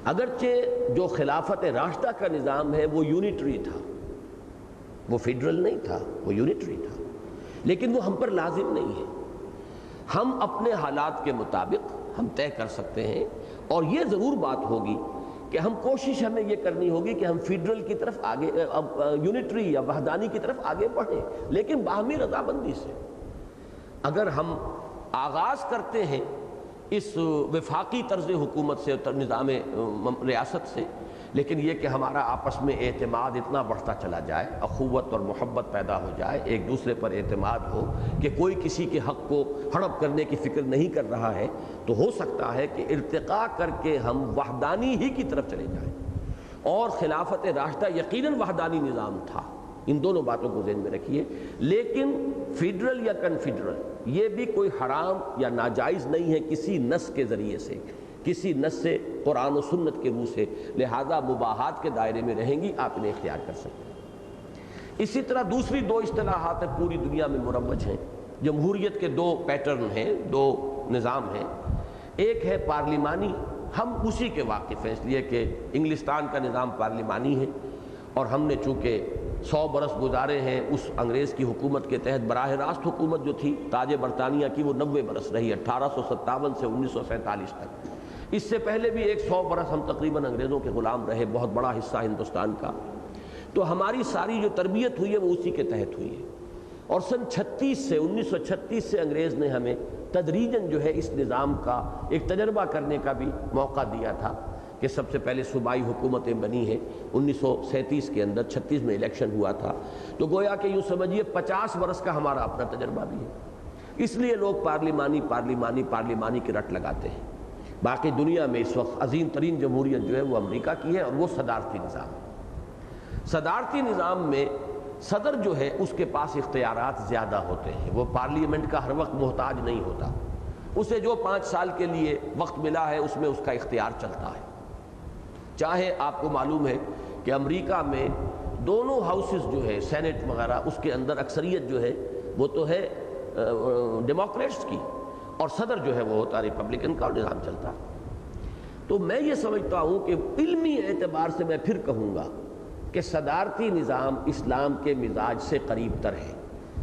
اگرچہ جو خلافت راشدہ کا نظام ہے وہ یونٹری تھا، وہ فیڈرل نہیں تھا، وہ یونٹری تھا، لیکن وہ ہم پر لازم نہیں ہے، ہم اپنے حالات کے مطابق ہم طے کر سکتے ہیں، اور یہ ضرور بات ہوگی کہ ہم کوشش ہمیں یہ کرنی ہوگی کہ ہم فیڈرل کی طرف آگے، یونٹری یا وحدانی کی طرف آگے بڑھیں، لیکن باہمی رضامندی سے۔ اگر ہم آغاز کرتے ہیں اس وفاقی طرز حکومت سے، نظام ریاست سے، لیکن یہ کہ ہمارا آپس میں اعتماد اتنا بڑھتا چلا جائے، اخوت اور محبت پیدا ہو جائے، ایک دوسرے پر اعتماد ہو کہ کوئی کسی کے حق کو ہڑپ کرنے کی فکر نہیں کر رہا ہے، تو ہو سکتا ہے کہ ارتقاء کر کے ہم وحدانی ہی کی طرف چلے جائیں۔ اور خلافت راشدہ یقیناً وحدانی نظام تھا، ان دونوں باتوں کو ذہن میں رکھیے، لیکن فیڈرل یا کنفیڈرل یہ بھی کوئی حرام یا ناجائز نہیں ہے کسی نص کے ذریعے سے، کسی نص سے، قرآن و سنت کے روح سے، لہذا مباحات کے دائرے میں رہیں گی، آپ انہیں اختیار کر سکتے ہیں۔ اسی طرح دوسری دو اصطلاحات پوری دنیا میں مروج ہیں۔ جمہوریت کے دو پیٹرن ہیں، دو نظام ہیں۔ ایک ہے پارلیمانی، ہم اسی کے واقف ہیں اس لیے کہ انگلستان کا نظام پارلیمانی ہے، اور ہم نے چونکہ 100 برس گزارے ہیں اس انگریز کی حکومت کے تحت، براہ راست حکومت جو تھی تاج برطانیہ کی وہ 90 برس رہی، 1857 سے 1947 تک۔ اس سے پہلے بھی 100 برس ہم تقریباً انگریزوں کے غلام رہے، بہت بڑا حصہ ہندوستان کا۔ تو ہماری ساری جو تربیت ہوئی ہے وہ اسی کے تحت ہوئی ہے، اور سن 1936 سے انگریز نے ہمیں تدریجاً جو ہے اس نظام کا ایک تجربہ کرنے کا بھی موقع دیا تھا، کہ سب سے پہلے صوبائی حکومتیں بنی ہیں 1937 کے اندر، 36 میں الیکشن ہوا تھا، تو گویا کہ یوں سمجھیے 50 برس کا ہمارا اپنا تجربہ بھی ہے۔ اس لیے لوگ پارلیمانی کی رٹ لگاتے ہیں۔ باقی دنیا میں اس وقت عظیم ترین جمہوریت جو ہے وہ امریکہ کی ہے، اور وہ صدارتی نظام ہے۔ صدارتی نظام میں صدر جو ہے اس کے پاس اختیارات زیادہ ہوتے ہیں، وہ پارلیمنٹ کا ہر وقت محتاج نہیں ہوتا، اسے جو 5 سال کے لیے وقت ملا ہے اس میں اس کا اختیار چلتا ہے۔ چاہے آپ کو معلوم ہے کہ امریکہ میں دونوں ہاؤسز جو ہے، سینٹ وغیرہ، اس کے اندر اکثریت جو ہے وہ تو ہے ڈیموکریٹس کی، اور صدر جو ہے وہ ہوتا ریپبلکن کا، اور نظام چلتا ہے۔ تو میں یہ سمجھتا ہوں کہ علمی اعتبار سے میں پھر کہوں گا کہ صدارتی نظام اسلام کے مزاج سے قریب تر ہے،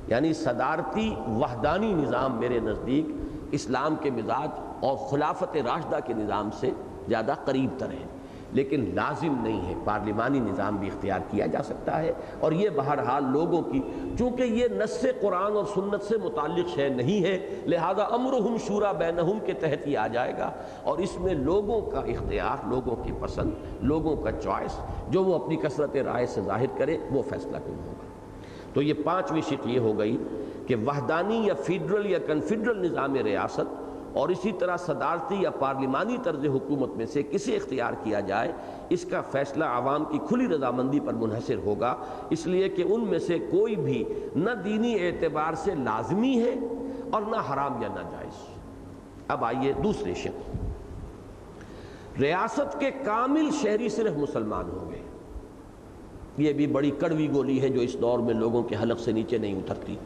یعنی صدارتی وحدانی نظام میرے نزدیک اسلام کے مزاج اور خلافت راشدہ کے نظام سے زیادہ قریب تر ہے، لیکن لازم نہیں ہے، پارلیمانی نظام بھی اختیار کیا جا سکتا ہے، اور یہ بہرحال لوگوں کی، چونکہ یہ نص قرآن اور سنت سے متعلق شے نہیں ہے، لہذا امرہم شورا بینہم کے تحت یہ آ جائے گا، اور اس میں لوگوں کا اختیار، لوگوں کی پسند، لوگوں کا چوائس، جو وہ اپنی کثرت رائے سے ظاہر کرے وہ فیصلہ کن ہوگا۔ تو یہ 5ویں شق یہ ہو گئی کہ وحدانی یا فیڈرل یا کنفیڈرل نظام ریاست، اور اسی طرح صدارتی یا پارلیمانی طرز حکومت میں سے کسے اختیار کیا جائے، اس کا فیصلہ عوام کی کھلی رضامندی پر منحصر ہوگا، اس لیے کہ ان میں سے کوئی بھی نہ دینی اعتبار سے لازمی ہے اور نہ حرام یا ناجائز۔ اب آئیے دوسرے شق، ریاست کے کامل شہری صرف مسلمان ہوں گے۔ یہ بھی بڑی کڑوی گولی ہے جو اس دور میں لوگوں کے حلق سے نیچے نہیں اترتی،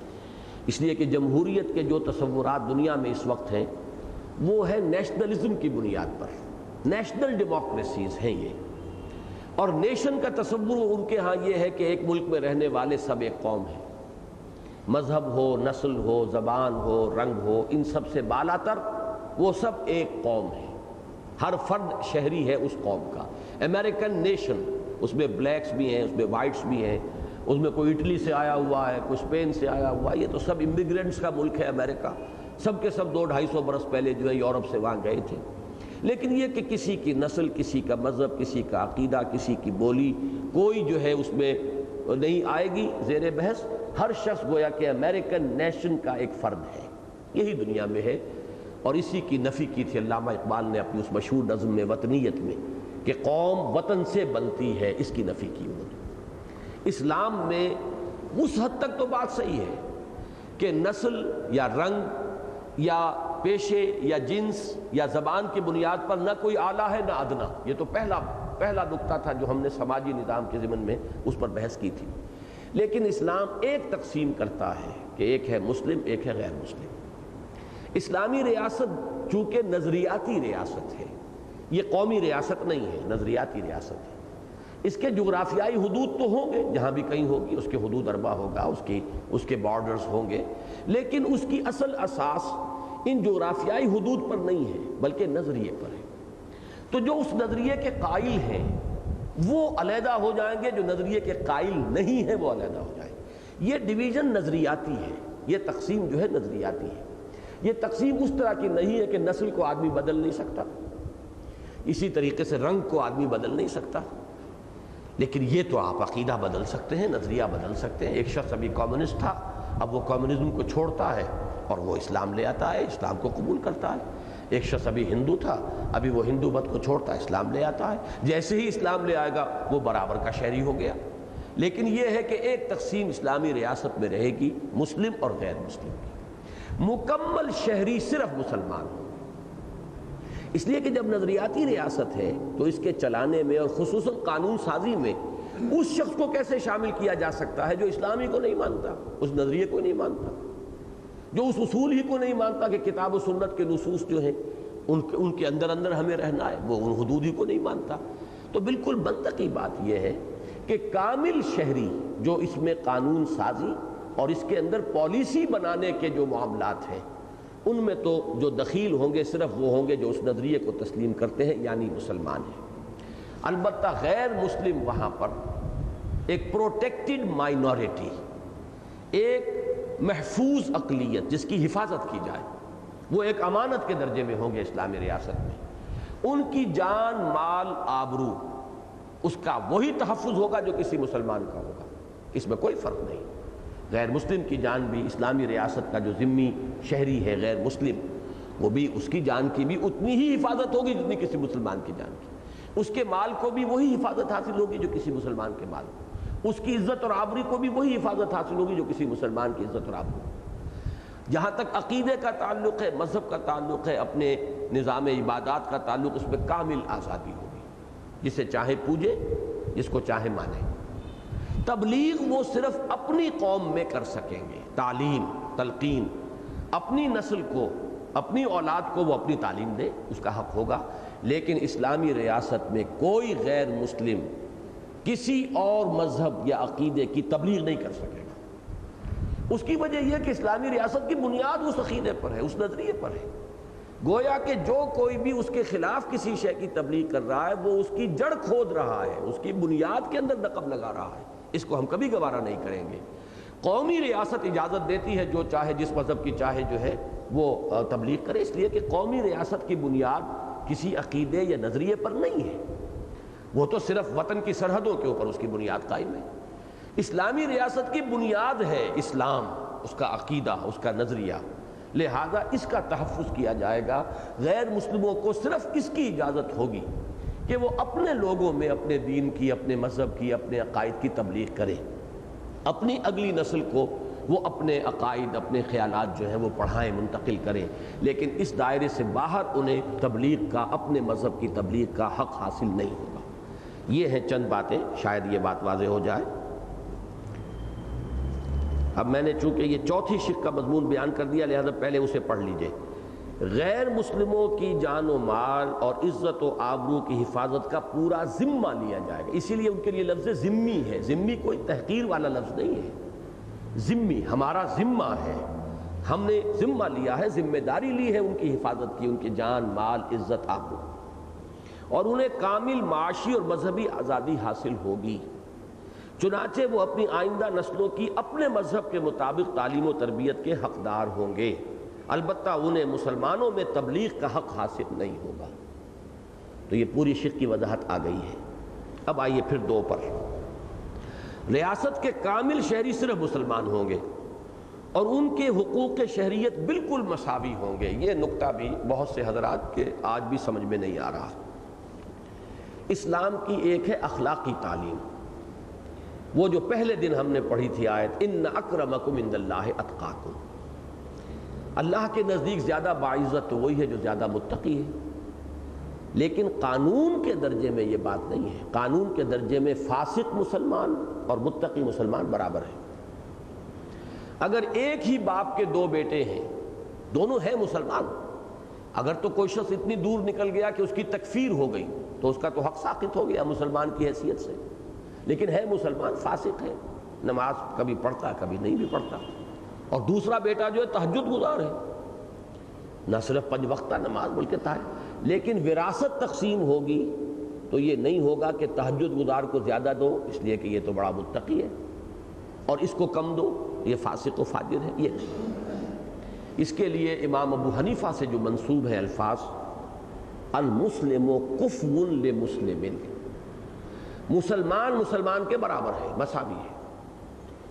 اس لیے کہ جمہوریت کے جو تصورات دنیا میں اس وقت ہیں وہ ہے نیشنلزم کی بنیاد پر، نیشنل ڈیموکریسیز ہیں یہ، اور نیشن کا تصور ان کے ہاں یہ ہے کہ ایک ملک میں رہنے والے سب ایک قوم ہیں، مذہب ہو، نسل ہو، زبان ہو، رنگ ہو، ان سب سے بالا تر وہ سب ایک قوم ہے، ہر فرد شہری ہے اس قوم کا۔ امریکن نیشن، اس میں بلیکس بھی ہیں، اس میں وائٹس بھی ہیں، اس میں کوئی اٹلی سے آیا ہوا ہے، کوئی اسپین سے آیا ہوا ہے، یہ تو سب امیگرینٹس کا ملک ہے امریکہ، سب کے سب 200-250 برس پہلے جو ہے یورپ سے وہاں گئے تھے۔ لیکن یہ کہ کسی کی نسل، کسی کا مذہب، کسی کا عقیدہ، کسی کی بولی، کوئی جو ہے اس میں نہیں آئے گی زیر بحث، ہر شخص گویا کہ امریکن نیشن کا ایک فرد ہے، یہی دنیا میں ہے، اور اسی کی نفی کی تھی علامہ اقبال نے اپنی اس مشہور نظم میں وطنیت میں، کہ قوم وطن سے بنتی ہے، اس کی نفی کی انہوں نے۔ اسلام میں اس حد تک تو بات صحیح ہے کہ نسل یا رنگ یا پیشے یا جنس یا زبان کی بنیاد پر نہ کوئی اعلیٰ ہے نہ ادنا، یہ تو پہلا نقطہ تھا جو ہم نے سماجی نظام کے ضمن میں اس پر بحث کی تھی۔ لیکن اسلام ایک تقسیم کرتا ہے کہ ایک ہے مسلم، ایک ہے غیر مسلم۔ اسلامی ریاست چونکہ نظریاتی ریاست ہے، یہ قومی ریاست نہیں ہے، نظریاتی ریاست ہے۔ اس کے جغرافیائی حدود تو ہوں گے، جہاں بھی کہیں ہوگی اس کے حدود اربع ہوگا، اس کے بارڈرز ہوں گے، لیکن اس کی اصل اساس ان جغرافیائی حدود پر نہیں ہے بلکہ نظریے پر ہے۔ تو جو اس نظریے کے قائل ہیں وہ علیحدہ ہو جائیں گے، جو نظریے کے قائل نہیں ہیں وہ علیحدہ ہو جائیں گے۔ یہ ڈویژن نظریاتی ہے، یہ تقسیم جو ہے نظریاتی ہے۔ یہ تقسیم اس طرح کی نہیں ہے کہ نسل کو آدمی بدل نہیں سکتا، اسی طریقے سے رنگ کو آدمی بدل نہیں سکتا، لیکن یہ تو آپ عقیدہ بدل سکتے ہیں، نظریہ بدل سکتے ہیں۔ ایک شخص ابھی کمیونسٹ تھا، اب وہ کمیونزم کو چھوڑتا ہے اور وہ اسلام لے آتا ہے، اسلام کو قبول کرتا ہے۔ ایک شخص ابھی ہندو تھا، ابھی وہ ہندو مت کو چھوڑتا ہے، اسلام لے آتا ہے۔ جیسے ہی اسلام لے آئے گا وہ برابر کا شہری ہو گیا۔ لیکن یہ ہے کہ ایک تقسیم اسلامی ریاست میں رہے گی، مسلم اور غیر مسلم کی۔ مکمل شہری صرف مسلمان ہو۔ اس لیے کہ جب نظریاتی ریاست ہے تو اس کے چلانے میں اور خصوصاً قانون سازی میں اس شخص کو کیسے شامل کیا جا سکتا ہے جو اسلامی کو نہیں مانتا، اس نظریے کو نہیں مانتا، جو اس اصول ہی کو نہیں مانتا کہ کتاب و سنت کے نصوص جو ہیں ان کے اندر ہمیں رہنا ہے، وہ ان حدود ہی کو نہیں مانتا۔ تو بالکل منطقی بات یہ ہے کہ کامل شہری جو اس میں قانون سازی اور اس کے اندر پالیسی بنانے کے جو معاملات ہیں ان میں تو جو دخیل ہوں گے صرف وہ ہوں گے جو اس نظریے کو تسلیم کرتے ہیں، یعنی مسلمان ہیں۔ البتہ غیر مسلم وہاں پر ایک پروٹیکٹڈ مائنورٹی، ایک محفوظ اقلیت جس کی حفاظت کی جائے، وہ ایک امانت کے درجے میں ہوں گے اسلامی ریاست میں۔ ان کی جان، مال، آبرو، اس کا وہی تحفظ ہوگا جو کسی مسلمان کا ہوگا، اس میں کوئی فرق نہیں۔ غیر مسلم کی جان بھی اسلامی ریاست کا جو ذمہ شہری ہے غیر مسلم، وہ بھی اس کی جان کی بھی اتنی ہی حفاظت ہوگی جتنی کسی مسلمان کی جان کی۔ اس کے مال کو بھی وہی حفاظت حاصل ہوگی جو کسی مسلمان کے مال کو۔ اس کی عزت اور آبرو کو بھی وہی حفاظت حاصل ہوگی جو کسی مسلمان کی عزت اور آبرو۔ جہاں تک عقیدے کا تعلق ہے، مذہب کا تعلق ہے، اپنے نظام عبادات کا تعلق، اس میں کامل آزادی ہوگی، جسے چاہے پوجے، جس کو چاہے مانے۔ تبلیغ وہ صرف اپنی قوم میں کر سکیں گے، تعلیم، تلقین، اپنی نسل کو، اپنی اولاد کو وہ اپنی تعلیم دے، اس کا حق ہوگا۔ لیکن اسلامی ریاست میں کوئی غیر مسلم کسی اور مذہب یا عقیدے کی تبلیغ نہیں کر سکے گا۔ اس کی وجہ یہ کہ اسلامی ریاست کی بنیاد اس عقیدے پر ہے، اس نظریے پر ہے۔ گویا کہ جو کوئی بھی اس کے خلاف کسی شے کی تبلیغ کر رہا ہے وہ اس کی جڑ کھود رہا ہے، اس کی بنیاد کے اندر نقب لگا رہا ہے۔ اس کو ہم کبھی گوارا نہیں کریں گے۔ قومی ریاست اجازت دیتی ہے جو چاہے، جس مذہب کی چاہے جو ہے وہ تبلیغ کرے، اس لیے کہ قومی ریاست کی بنیاد کسی عقیدے یا نظریے پر نہیں ہے، وہ تو صرف وطن کی سرحدوں کے اوپر اس کی بنیاد قائم ہے۔ اسلامی ریاست کی بنیاد ہے اسلام، اس کا عقیدہ، اس کا نظریہ، لہذا اس کا تحفظ کیا جائے گا۔ غیر مسلموں کو صرف اس کی اجازت ہوگی کہ وہ اپنے لوگوں میں اپنے دین کی، اپنے مذہب کی، اپنے عقائد کی تبلیغ کریں، اپنی اگلی نسل کو وہ اپنے عقائد، اپنے خیالات جو ہیں وہ پڑھائیں، منتقل کریں، لیکن اس دائرے سے باہر انہیں تبلیغ کا، اپنے مذہب کی تبلیغ کا حق حاصل نہیں ہوگا۔ یہ ہیں چند باتیں، شاید یہ بات واضح ہو جائے۔ اب میں نے چونکہ یہ چوتھی شق کا مضمون بیان کر دیا، لہذا پہلے اسے پڑھ لیجئے۔ غیر مسلموں کی جان و مال اور عزت و آبرو کی حفاظت کا پورا ذمہ لیا جائے گا۔ اسی لیے ان کے لیے لفظ ذمی ہے۔ ذمی کوئی تحقیر والا لفظ نہیں ہے، ذمی ہمارا ذمہ ہے، ہم نے ذمہ لیا ہے، ذمہ داری لی ہے ان کی حفاظت کی، ان کی جان، مال، عزت، آبرو، اور انہیں کامل معاشی اور مذہبی آزادی حاصل ہوگی۔ چنانچہ وہ اپنی آئندہ نسلوں کی اپنے مذہب کے مطابق تعلیم و تربیت کے حقدار ہوں گے، البتہ انہیں مسلمانوں میں تبلیغ کا حق حاصل نہیں ہوگا۔ تو یہ پوری شق کی وضاحت آ گئی ہے۔ اب آئیے پھر دو پر۔ ریاست کے کامل شہری صرف مسلمان ہوں گے اور ان کے حقوق شہریت بالکل مساوی ہوں گے۔ یہ نقطہ بھی بہت سے حضرات کے آج بھی سمجھ میں نہیں آ رہا۔ اسلام کی ایک ہے اخلاقی تعلیم، وہ جو پہلے دن ہم نے پڑھی تھی آیت، ان اکرمکم عند اللہ اتقاکم۔ اللہ کے نزدیک زیادہ باعزت تو وہی ہے جو زیادہ متقی ہے، لیکن قانون کے درجے میں یہ بات نہیں ہے۔ قانون کے درجے میں فاسق مسلمان اور متقی مسلمان برابر ہیں۔ اگر ایک ہی باپ کے دو بیٹے ہیں، دونوں ہیں مسلمان، اگر تو کوئی شخص اتنی دور نکل گیا کہ اس کی تکفیر ہو گئی تو اس کا تو حق ساقط ہو گیا مسلمان کی حیثیت سے، لیکن ہے مسلمان، فاسق ہے، نماز کبھی پڑھتا کبھی نہیں بھی پڑھتا، اور دوسرا بیٹا جو ہے تہجد گزار ہے، نہ صرف 5 وقتہ نماز بلکہ تہجد، لیکن وراثت تقسیم ہوگی تو یہ نہیں ہوگا کہ تہجد گزار کو زیادہ دو اس لیے کہ یہ تو بڑا متقی ہے اور اس کو کم دو یہ فاسق و فاجر ہے، یہ نہیں۔ اس کے لیے امام ابو حنیفہ سے جو منسوب ہے الفاظ، المسلم کفو لمسلم، مسلمان کے برابر ہے، مساوی ہے۔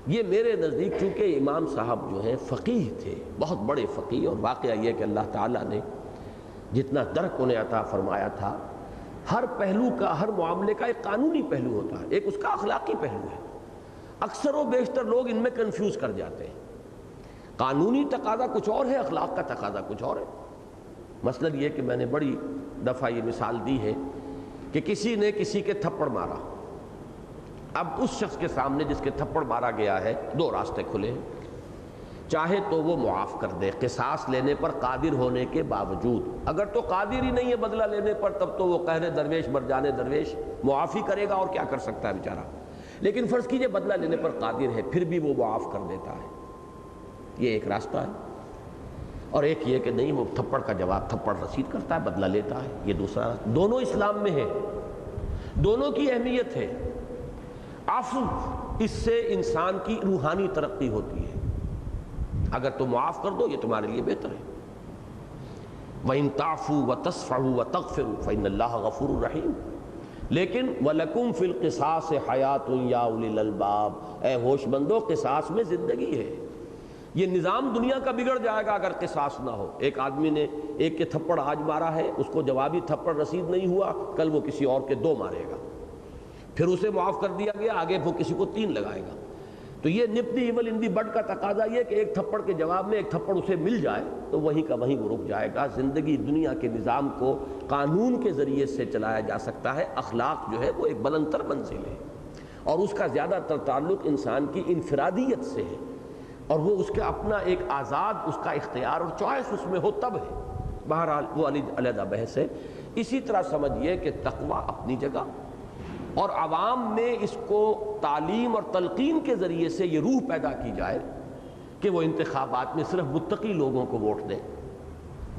یہ میرے نزدیک چونکہ امام صاحب جو ہے فقیہ تھے، بہت بڑے فقیہ، اور واقعہ یہ کہ اللہ تعالیٰ نے جتنا درک انہیں عطا فرمایا تھا، ہر پہلو کا، ہر معاملے کا ایک قانونی پہلو ہوتا ہے، ایک اس کا اخلاقی پہلو ہے۔ اکثر و بیشتر لوگ ان میں کنفیوز کر جاتے ہیں، قانونی تقاضا کچھ اور ہے، اخلاق کا تقاضا کچھ اور ہے۔ مثلا یہ کہ میں نے بڑی دفعہ یہ مثال دی ہے کہ کسی نے کسی کے تھپڑ مارا، اب اس شخص کے سامنے جس کے تھپڑ مارا گیا ہے دو راستے کھلے ہیں، چاہے تو وہ معاف کر دے قصاص لینے پر قادر ہونے کے باوجود، اگر تو قادر ہی نہیں ہے بدلہ لینے پر تب تو وہ قہر درویش مرجان درویش معافی کرے گا، اور کیا کر سکتا ہے بیچارہ۔ لیکن فرض کیجئے بدلہ لینے پر قادر ہے، پھر بھی وہ معاف کر دیتا ہے، یہ ایک راستہ ہے۔ اور ایک یہ کہ نہیں، وہ تھپڑ کا جواب تھپڑ رسید کرتا ہے، بدلہ لیتا ہے، یہ دوسرا راستہ۔ دونوں اسلام میں ہے، دونوں کی اہمیت ہے۔ عفو، اس سے انسان کی روحانی ترقی ہوتی ہے، اگر تم معاف کر دو یہ تمہارے لیے بہتر ہے۔ وَإِن تَعْفُوا وَتَصْفَحُوا وَتَغْفِرُوا فَإِنَّ اللَّهَ غَفُورٌ رَحِيمٌ۔ لیکن وَلَكُمْ فِي الْقِصَاصِ حَيَاةٌ يَا أُولِي الْأَلْبَابِ، اے ہوش مندو قصاص میں زندگی ہے۔ یہ نظام دنیا کا بگڑ جائے گا اگر قصاص نہ ہو۔ ایک آدمی نے ایک کے تھپڑ آج مارا ہے، اس کو جوابی تھپڑ رسید نہیں ہوا، کل وہ کسی اور کے دو مارے گا، پھر اسے معاف کر دیا گیا، آگے وہ کسی کو 3 لگائے گا۔ تو یہ نپ دی ایول ان دی بڈ کا تقاضا یہ کہ ایک تھپڑ کے جواب میں ایک تھپڑ اسے مل جائے تو وہیں کا وہیں وہ رک جائے گا۔ زندگی دنیا کے نظام کو قانون کے ذریعے سے چلایا جا سکتا ہے، اخلاق جو ہے وہ ایک بلند تر منزل ہے، اور اس کا زیادہ تر تعلق انسان کی انفرادیت سے ہے، اور وہ اس کا اپنا ایک آزاد، اس کا اختیار اور چوائس اس میں ہو تب ہے۔ بہرحال وہ علیحدہ بحث ہے۔ اسی طرح سمجھیے کہ تقویٰ اپنی جگہ، اور عوام میں اس کو تعلیم اور تلقین کے ذریعے سے یہ روح پیدا کی جائے کہ وہ انتخابات میں صرف متقی لوگوں کو ووٹ دیں،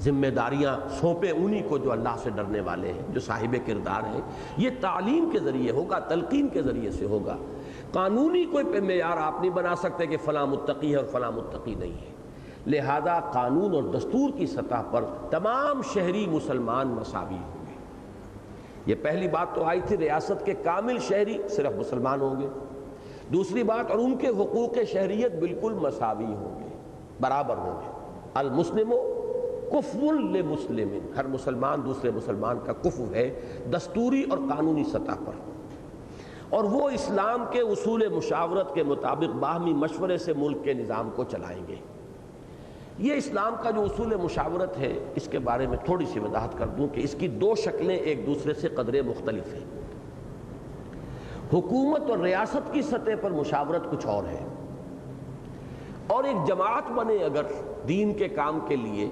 ذمہ داریاں سونپے انہی کو جو اللہ سے ڈرنے والے ہیں، جو صاحب کردار ہیں۔ یہ تعلیم کے ذریعے ہوگا، تلقین کے ذریعے سے ہوگا۔ قانونی کوئی معیار آپ نہیں بنا سکتے کہ فلاں متقی ہے اور فلاں متقی نہیں ہے۔ لہذا قانون اور دستور کی سطح پر تمام شہری مسلمان مساوی ہوں گے۔ یہ پہلی بات تو آئی تھی، ریاست کے کامل شہری صرف مسلمان ہوں گے۔ دوسری بات، اور ان کے حقوق شہریت بالکل مساوی ہوں گے، برابر ہوں گے۔ المسلم کفو لمسلم، ہر مسلمان دوسرے مسلمان کا کفو ہے دستوری اور قانونی سطح پر، اور وہ اسلام کے اصول مشاورت کے مطابق باہمی مشورے سے ملک کے نظام کو چلائیں گے۔ یہ اسلام کا جو اصول مشاورت ہے، اس کے بارے میں تھوڑی سی وضاحت کر دوں کہ اس کی 2 شکلیں ایک دوسرے سے قدرے مختلف ہیں۔ حکومت اور ریاست کی سطح پر مشاورت کچھ اور ہے، اور ایک جماعت بنے اگر دین کے کام کے لیے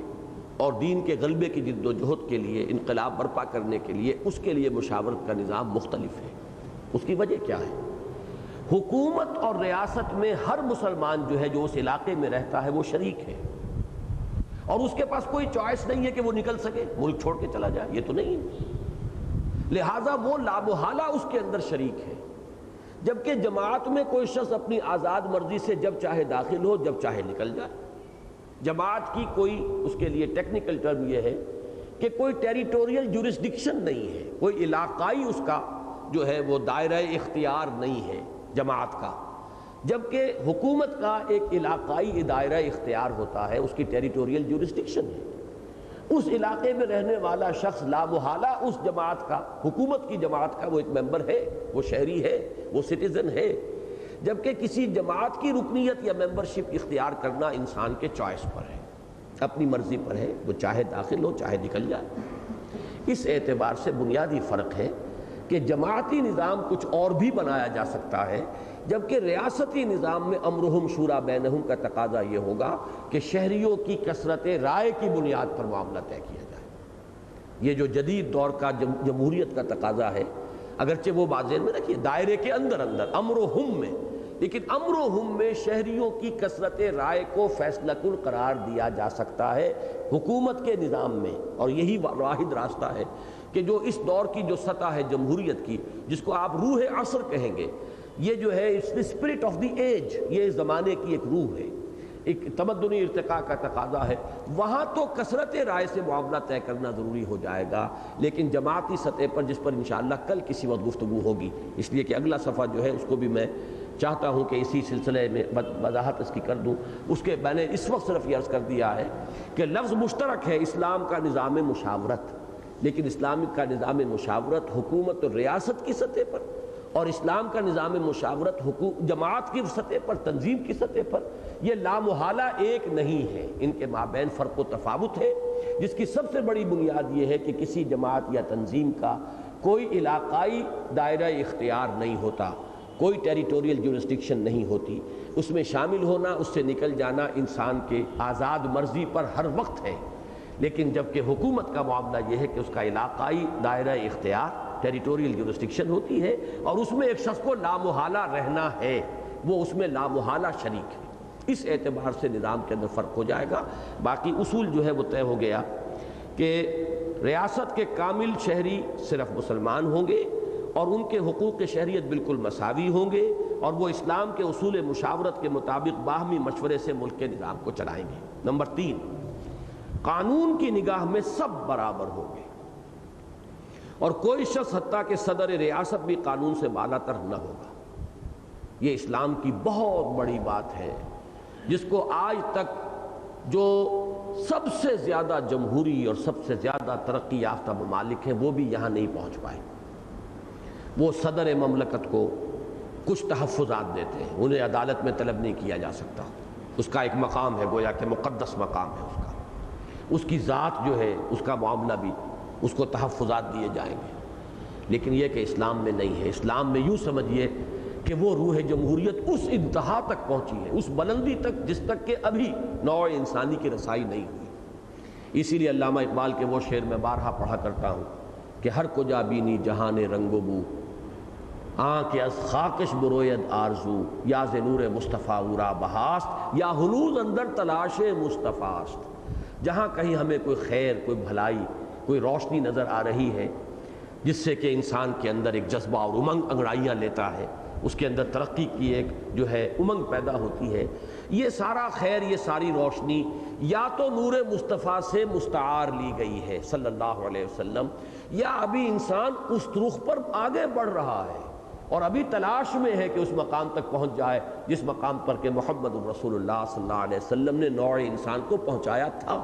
اور دین کے غلبے کی جد و جہد کے لیے، انقلاب برپا کرنے کے لیے، اس کے لیے مشاورت کا نظام مختلف ہے۔ اس کی وجہ کیا ہے؟ حکومت اور ریاست میں ہر مسلمان جو ہے، جو اس علاقے میں رہتا ہے، وہ شریک ہے، اور اس کے پاس کوئی چوائس نہیں ہے کہ وہ نکل سکے، ملک چھوڑ کے چلا جائے، یہ تو نہیں ہے۔ لہٰذا وہ لا محالہ اس کے اندر شریک ہے۔ جبکہ جماعت میں کوئی شخص اپنی آزاد مرضی سے جب چاہے داخل ہو، جب چاہے نکل جائے۔ جماعت کی کوئی، اس کے لیے ٹیکنیکل ٹرم یہ ہے کہ کوئی ٹیریٹوریل جورسڈکشن نہیں ہے، کوئی علاقائی اس کا جو ہے وہ دائرہ اختیار نہیں ہے جماعت کا، جبکہ حکومت کا ایک علاقائی دائرہ اختیار ہوتا ہے، اس کی ٹیریٹوریل جورسڈکشن ہے۔ اس علاقے میں رہنے والا شخص لا محالہ اس جماعت کا، حکومت کی جماعت کا وہ ایک ممبر ہے، وہ شہری ہے، وہ سٹیزن ہے، جبکہ کسی جماعت کی رکنیت یا ممبرشپ اختیار کرنا انسان کے چوائس پر ہے، اپنی مرضی پر ہے، وہ چاہے داخل ہو چاہے نکل جائے۔ اس اعتبار سے بنیادی فرق ہے کہ جماعتی نظام کچھ اور بھی بنایا جا سکتا ہے، جبکہ ریاستی نظام میں امرہم شورا بینہم کا تقاضا یہ ہوگا کہ شہریوں کی کثرت رائے کی بنیاد پر معاملہ طے کیا جائے۔ یہ جو جدید دور کا جمہوریت کا تقاضا ہے، اگرچہ وہ بازین میں رکھیے دائرے کے اندر امرہم میں، لیکن امرہم میں شہریوں کی کثرت رائے کو فیصلہ کن قرار دیا جا سکتا ہے حکومت کے نظام میں، اور یہی واحد راستہ ہے کہ جو اس دور کی جو سطح ہے جمہوریت کی، جس کو آپ روح عصر کہیں گے، یہ جو ہے اسپرٹ آف دی ایج، یہ اس زمانے کی ایک روح ہے۔ ایک تمدنی ارتقاء کا تقاضا ہے، وہاں تو کثرت رائے سے معاملہ طے کرنا ضروری ہو جائے گا، لیکن جماعتی سطح پر جس پر انشاءاللہ کل کسی وقت گفتگو ہوگی، اس لیے کہ اگلا صفحہ جو ہے اس کو بھی میں چاہتا ہوں کہ اسی سلسلے میں وضاحت اس کی کر دوں۔ اس کے میں نے اس وقت صرف یہ عرض کر دیا ہے کہ لفظ مشترک ہے اسلام کا نظام مشاورت، لیکن اسلام کا نظام مشاورت حکومت اور ریاست کی سطح پر، اور اسلام کا نظام مشاورت جماعت کی سطح پر، تنظیم کی سطح پر، یہ لامحالہ ایک نہیں ہے، ان کے مابین فرق و تفاوت ہے، جس کی سب سے بڑی بنیاد یہ ہے کہ کسی جماعت یا تنظیم کا کوئی علاقائی دائرہ اختیار نہیں ہوتا، کوئی ٹیریٹوریل جورسڈکشن نہیں ہوتی، اس میں شامل ہونا، اس سے نکل جانا انسان کے آزاد مرضی پر ہر وقت ہے، لیکن جبکہ حکومت کا معاملہ یہ ہے کہ اس کا علاقائی دائرہ اختیار ٹیریٹوریل جورسڈکشن ہوتی ہے، اور اس میں ایک شخص کو لامحالہ رہنا ہے، وہ اس میں لامحالہ شریک ہے۔ اس اعتبار سے نظام کے اندر فرق ہو جائے گا۔ باقی اصول جو ہے وہ طے ہو گیا کہ ریاست کے کامل شہری صرف مسلمان ہوں گے، اور ان کے حقوق شہریت بالکل مساوی ہوں گے، اور وہ اسلام کے اصول مشاورت کے مطابق باہمی مشورے سے ملک کے نظام کو چلائیں گے۔ نمبر 3، قانون کی نگاہ میں سب برابر ہوں گے، اور کوئی شخص حتیٰ کہ صدر ریاست بھی قانون سے بالا تر نہ ہوگا۔ یہ اسلام کی بہت بڑی بات ہے، جس کو آج تک جو سب سے زیادہ جمہوری اور سب سے زیادہ ترقی یافتہ ممالک ہیں وہ بھی یہاں نہیں پہنچ پائے۔ وہ صدر مملکت کو کچھ تحفظات دیتے ہیں، انہیں عدالت میں طلب نہیں کیا جا سکتا، اس کا ایک مقام ہے، گویا کہ مقدس مقام ہے اس کا، اس کی ذات جو ہے اس کا معاملہ بھی اس کو تحفظات دیے جائیں گے، لیکن یہ کہ اسلام میں نہیں ہے۔ اسلام میں یوں سمجھیے کہ وہ روح جمہوریت اس انتہا تک پہنچی ہے، اس بلندی تک جس تک کہ ابھی نوع انسانی کی رسائی نہیں ہوئی۔ اسی لیے علامہ اقبال کے وہ شعر میں بارہا پڑھا کرتا ہوں کہ ہر کجا بینی جہان رنگ و بو، آنکھ از خاکش بروید آرزو، یا ز نور مصطفیٰ اورا بہاست، یا ہنوز اندر تلاش مصطفیٰ است۔ جہاں کہیں ہمیں کوئی خیر، کوئی بھلائی، کوئی روشنی نظر آ رہی ہے جس سے کہ انسان کے اندر ایک جذبہ اور امنگ انگڑائیاں لیتا ہے، اس کے اندر ترقی کی ایک جو ہے امنگ پیدا ہوتی ہے، یہ سارا خیر، یہ ساری روشنی یا تو نور مصطفیٰ سے مستعار لی گئی ہے صلی اللہ علیہ وسلم، یا ابھی انسان اس رخ پر آگے بڑھ رہا ہے اور ابھی تلاش میں ہے کہ اس مقام تک پہنچ جائے جس مقام پر کہ محمد الرسول اللہ صلی اللہ علیہ وسلم نے نوع انسان کو پہنچایا تھا۔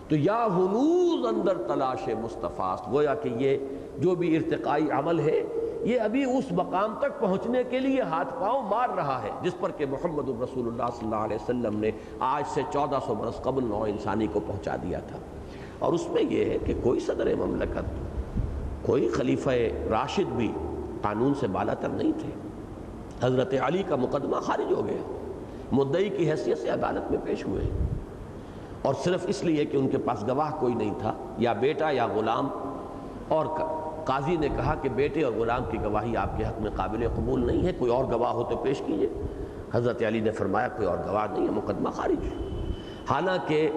تو یا ہنوز اندر تلاش مصطفیٰ، گویا کہ یہ جو بھی ارتقائی عمل ہے یہ ابھی اس مقام تک پہنچنے کے لیے ہاتھ پاؤں مار رہا ہے جس پر کہ محمد الرسول اللہ صلی اللہ علیہ وسلم نے آج سے 1400 برس قبل نوع انسانی کو پہنچا دیا تھا۔ اور اس میں یہ ہے کہ کوئی صدر مملکت، کوئی خلیفہ راشد بھی قانون سے بالا تر نہیں تھے۔ حضرت علی کا مقدمہ خارج ہو گیا، مدعی کی حیثیت سے عدالت میں پیش ہوئے، اور صرف اس لیے کہ ان کے پاس گواہ کوئی نہیں تھا، یا بیٹا یا غلام، اور قاضی نے کہا کہ بیٹے اور غلام کی گواہی آپ کے حق میں قابل قبول نہیں ہے، کوئی اور گواہ ہو تو پیش کیجئے۔ حضرت علی نے فرمایا کوئی اور گواہ نہیں ہے، مقدمہ خارج ہے۔ حالانکہ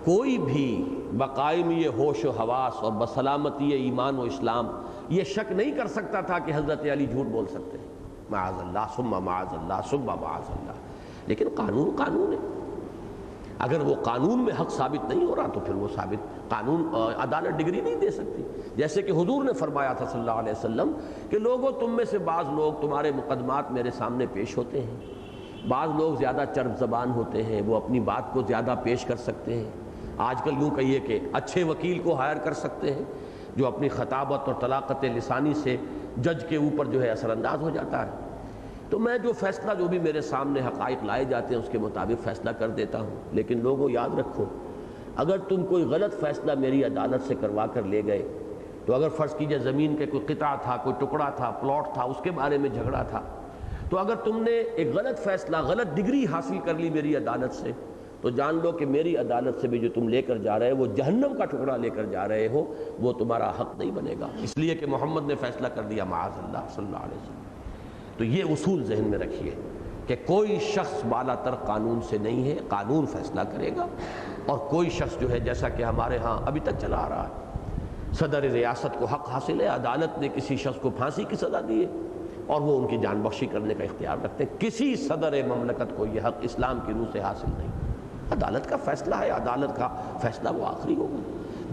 کوئی بھی بقائم یہ ہوش و حواس اور بسلامتی ایمان و اسلام یہ شک نہیں کر سکتا تھا کہ حضرت علی جھوٹ بول سکتے ہیں، معاذ اللہ ثم معاذ اللہ ثم معاذ اللہ، لیکن قانون قانون ہے۔ اگر وہ قانون میں حق ثابت نہیں ہو رہا تو پھر وہ ثابت قانون عدالت ڈگری نہیں دے سکتی۔ جیسے کہ حضور نے فرمایا تھا صلی اللہ علیہ وسلم کہ لوگوں تم میں سے بعض لوگ تمہارے مقدمات میرے سامنے پیش ہوتے ہیں، بعض لوگ زیادہ چرب زبان ہوتے ہیں، وہ اپنی بات کو زیادہ پیش کر سکتے ہیں۔ آج کل یوں کہیے کہ اچھے وکیل کو ہائر کر سکتے ہیں جو اپنی خطابت اور طلاقت لسانی سے جج کے اوپر جو ہے اثر انداز ہو جاتا ہے۔ تو میں جو فیصلہ جو بھی میرے سامنے حقائق لائے جاتے ہیں اس کے مطابق فیصلہ کر دیتا ہوں، لیکن لوگوں یاد رکھو اگر تم کوئی غلط فیصلہ میری عدالت سے کروا کر لے گئے تو اگر فرض کیجئے زمین کے کوئی قطعہ تھا، کوئی ٹکڑا تھا، پلاٹ تھا، اس کے بارے میں جھگڑا تھا، تو اگر تم نے ایک غلط فیصلہ، غلط ڈگری حاصل کر لی میری عدالت سے، تو جان لو کہ میری عدالت سے بھی جو تم لے کر جا رہے ہو وہ جہنم کا ٹکڑا لے کر جا رہے ہو، وہ تمہارا حق نہیں بنے گا، اس لیے کہ محمد نے فیصلہ کر دیا معاذ اللہ صلی اللہ علیہ وسلم۔ تو یہ اصول ذہن میں رکھیے کہ کوئی شخص بالا تر قانون سے نہیں ہے، قانون فیصلہ کرے گا، اور کوئی شخص جو ہے جیسا کہ ہمارے ہاں ابھی تک چلا آ رہا ہے، صدر ریاست کو حق حاصل ہے، عدالت نے کسی شخص کو پھانسی کی سزا دی ہے، اور وہ ان کی جان بخشی کرنے کا اختیار رکھتے ہیں. کسی صدر مملکت کو یہ حق اسلام کی روح سے حاصل نہیں. عدالت کا فیصلہ ہے، عدالت کا فیصلہ وہ آخری ہوگا.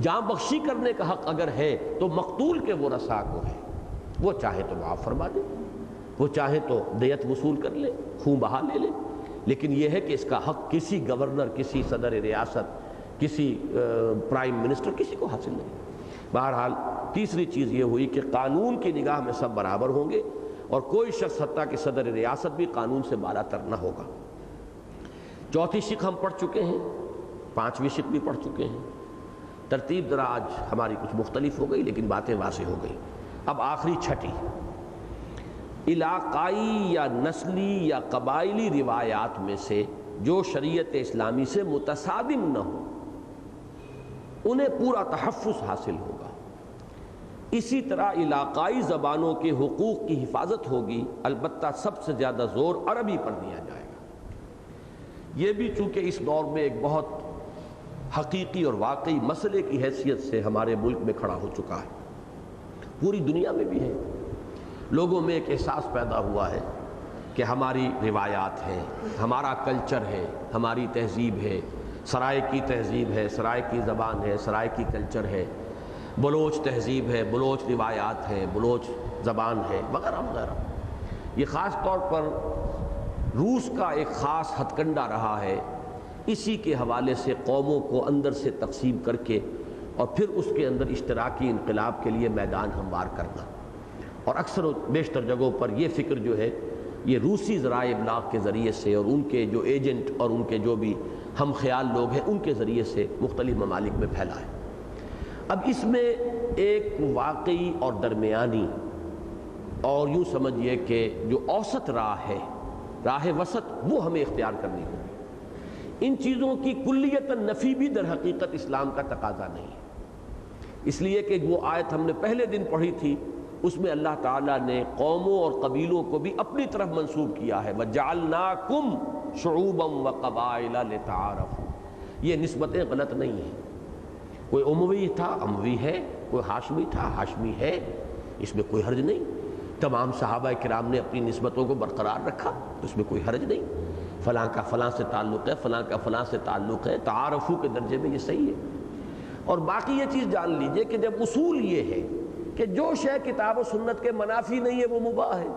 جان بخشی کرنے کا حق اگر ہے تو مقتول کے ورثاء کو ہے. وہ چاہے تو معاف فرما دے، وہ چاہے تو دیت وصول کر لے، خون بہا لے لے، لیکن یہ ہے کہ اس کا حق کسی گورنر، کسی صدر ریاست، کسی پرائم منسٹر، کسی کو حاصل نہیں. بہرحال تیسری چیز یہ ہوئی کہ قانون کی نگاہ میں سب برابر ہوں گے اور کوئی شخص حتیٰ کہ صدر ریاست بھی قانون سے بالا تر نہ ہوگا. چوتھی شق ہم پڑھ چکے ہیں، پانچویں شق بھی پڑھ چکے ہیں. ترتیب ذرا آج ہماری کچھ مختلف ہو گئی لیکن باتیں واضح ہو گئی. اب آخری چھٹی، علاقائی یا نسلی یا قبائلی روایات میں سے جو شریعت اسلامی سے متصادم نہ ہو انہیں پورا تحفظ حاصل ہوگا. اسی طرح علاقائی زبانوں کے حقوق کی حفاظت ہوگی، البتہ سب سے زیادہ زور عربی پر دیا جائے گا. یہ بھی چونکہ اس دور میں ایک بہت حقیقی اور واقعی مسئلے کی حیثیت سے ہمارے ملک میں کھڑا ہو چکا ہے، پوری دنیا میں بھی ہے. لوگوں میں ایک احساس پیدا ہوا ہے کہ ہماری روایات ہیں، ہمارا کلچر ہے، ہماری تہذیب ہے، سرائیکی تہذیب ہے، سرائیکی زبان ہے، سرائیکی کلچر ہے، بلوچ تہذیب ہے، بلوچ روایات ہیں، بلوچ زبان ہے، وغیرہ وغیرہ. یہ خاص طور پر روس کا ایک خاص ہتھ کنڈا رہا ہے، اسی کے حوالے سے قوموں کو اندر سے تقسیم کر کے اور پھر اس کے اندر اشتراکی انقلاب کے لیے میدان ہموار کرنا. اور اکثر و بیشتر جگہوں پر یہ فکر جو ہے یہ روسی ذرائع ابلاغ کے ذریعے سے اور ان کے جو ایجنٹ اور ان کے جو بھی ہم خیال لوگ ہیں ان کے ذریعے سے مختلف ممالک میں پھیلا ہے. اب اس میں ایک واقعی اور درمیانی اور یوں سمجھیے کہ جو اوسط راہ ہے، راہ وسط، وہ ہمیں اختیار کرنی ہوگی. ان چیزوں کی کلیت نفی بھی در حقیقت اسلام کا تقاضا نہیں ہے، اس لیے کہ وہ آیت ہم نے پہلے دن پڑھی تھی، اس میں اللہ تعالیٰ نے قوموں اور قبیلوں کو بھی اپنی طرف منسوب کیا ہے. وَجَعَلْنَاكُمْ شُعُوبًا وَقَبَائِلَ لِتَعَارَفُوا. یہ نسبتیں غلط نہیں ہیں. کوئی اموی تھا، اموی ہے، کوئی ہاشمی تھا، ہاشمی ہے، اس میں کوئی حرج نہیں. تمام صحابہ کرام نے اپنی نسبتوں کو برقرار رکھا، اس میں کوئی حرج نہیں. فلاں کا فلاں سے تعلق ہے، فلاں کا فلاں سے تعلق ہے، تعارفو کے درجے میں یہ صحیح ہے. اور باقی یہ چیز جان لیجئے کہ جب اصول یہ ہے کہ جو شے کتاب و سنت کے منافی نہیں ہے وہ مباح ہے،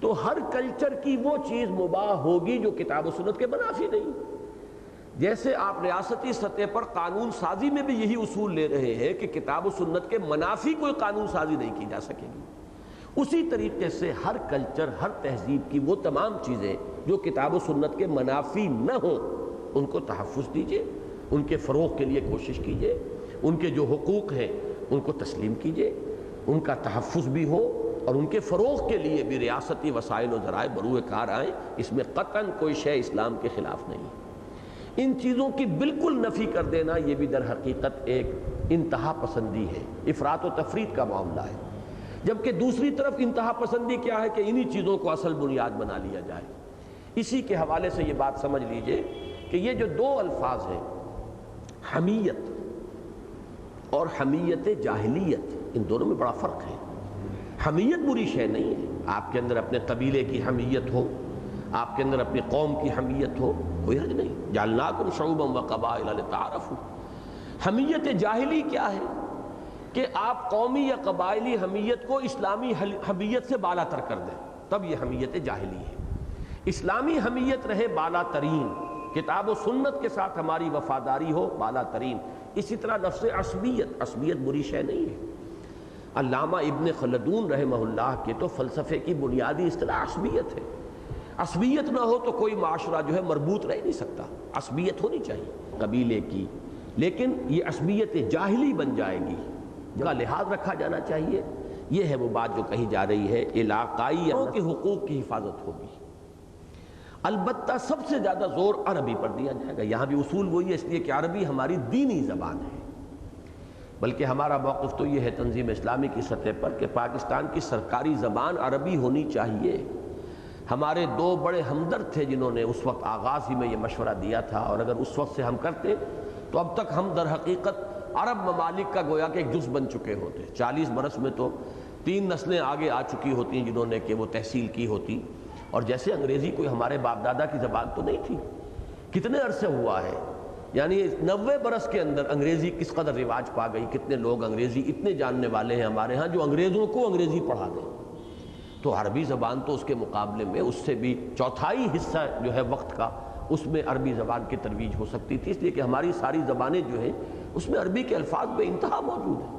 تو ہر کلچر کی وہ چیز مباح ہوگی جو کتاب و سنت کے منافی نہیں. جیسے آپ ریاستی سطح پر قانون سازی میں بھی یہی اصول لے رہے ہیں کہ کتاب و سنت کے منافی کوئی قانون سازی نہیں کی جا سکے گی، اسی طریقے سے ہر کلچر، ہر تہذیب کی وہ تمام چیزیں جو کتاب و سنت کے منافی نہ ہوں ان کو تحفظ دیجیے، ان کے فروغ کے لیے کوشش کیجیے، ان کے جو حقوق ہیں ان کو تسلیم کیجیے، ان کا تحفظ بھی ہو اور ان کے فروغ کے لیے بھی ریاستی وسائل و ذرائع بروئے کار آئیں. اس میں قطعاً کوئی شے اسلام کے خلاف نہیں. ان چیزوں کی بالکل نفی کر دینا یہ بھی در حقیقت ایک انتہا پسندی ہے، افراط و تفریط کا معاملہ ہے. جبکہ دوسری طرف انتہا پسندی کیا ہے کہ انہی چیزوں کو اصل بنیاد بنا لیا جائے. اسی کے حوالے سے یہ بات سمجھ لیجئے کہ یہ جو دو الفاظ ہیں، حمیت اور حمیت جاہلیت، ان دونوں میں بڑا فرق ہے. حمیت بری شے نہیں ہے، آپ کے اندر اپنے قبیلے کی حمیت ہو، آپ کے اندر اپنی قوم کی حمیت ہو، کوئی حرج نہیں. جعلناکم شعوبا وقبائل لتعارفوا. حمیت جاہلی کیا ہے کہ آپ قومی یا قبائلی حمیت کو اسلامی حمیت سے بالا تر کر دیں، تب یہ حمیت جاہلی ہے. اسلامی حمیت رہے بالا ترین، کتاب و سنت کے ساتھ ہماری وفاداری ہو بالا ترین. اسی طرح نفس عصبیت، عصبیت بری شے نہیں ہے. علامہ ابن خلدون رحمہ اللہ کے تو فلسفے کی بنیادی اصطلاح عصبیت ہے. عصبیت نہ ہو تو کوئی معاشرہ جو ہے مربوط رہ نہیں سکتا. عصبیت ہونی چاہیے قبیلے کی، لیکن یہ عصبیت جاہلی بن جائے گی، کا لحاظ رکھا جانا چاہیے. یہ ہے وہ بات جو کہی جا رہی ہے، علاقائی کے حقوق کی حفاظت ہوگی. البتہ سب سے زیادہ زور عربی پر دیا جائے گا. یہاں بھی اصول وہی ہے، اس لیے کہ عربی ہماری دینی زبان ہے. بلکہ ہمارا موقف تو یہ ہے تنظیم اسلامی کی سطح پر کہ پاکستان کی سرکاری زبان عربی ہونی چاہیے. ہمارے دو بڑے ہمدرد تھے جنہوں نے اس وقت آغاز ہی میں یہ مشورہ دیا تھا، اور اگر اس وقت سے ہم کرتے تو اب تک ہم در حقیقت عرب ممالک کا گویا کہ ایک جز بن چکے ہوتے. 40 برس میں تو 3 نسلیں آگے آ چکی ہوتی ہیں جنہوں نے کہ وہ تحصیل کی ہوتی، اور جیسے انگریزی کوئی ہمارے باپ دادا کی زبان تو نہیں تھی، کتنے عرصے ہوا ہے، یعنی 90 برس کے اندر انگریزی کس قدر رواج پا گئی، کتنے لوگ انگریزی اتنے جاننے والے ہیں ہمارے ہاں جو انگریزوں کو انگریزی پڑھا دیں۔ تو عربی زبان تو اس کے مقابلے میں اس سے بھی چوتھائی حصہ جو ہے وقت کا اس میں عربی زبان کی ترویج ہو سکتی تھی، اس لیے کہ ہماری ساری زبانیں جو ہیں اس میں عربی کے الفاظ بے انتہا موجود ہیں۔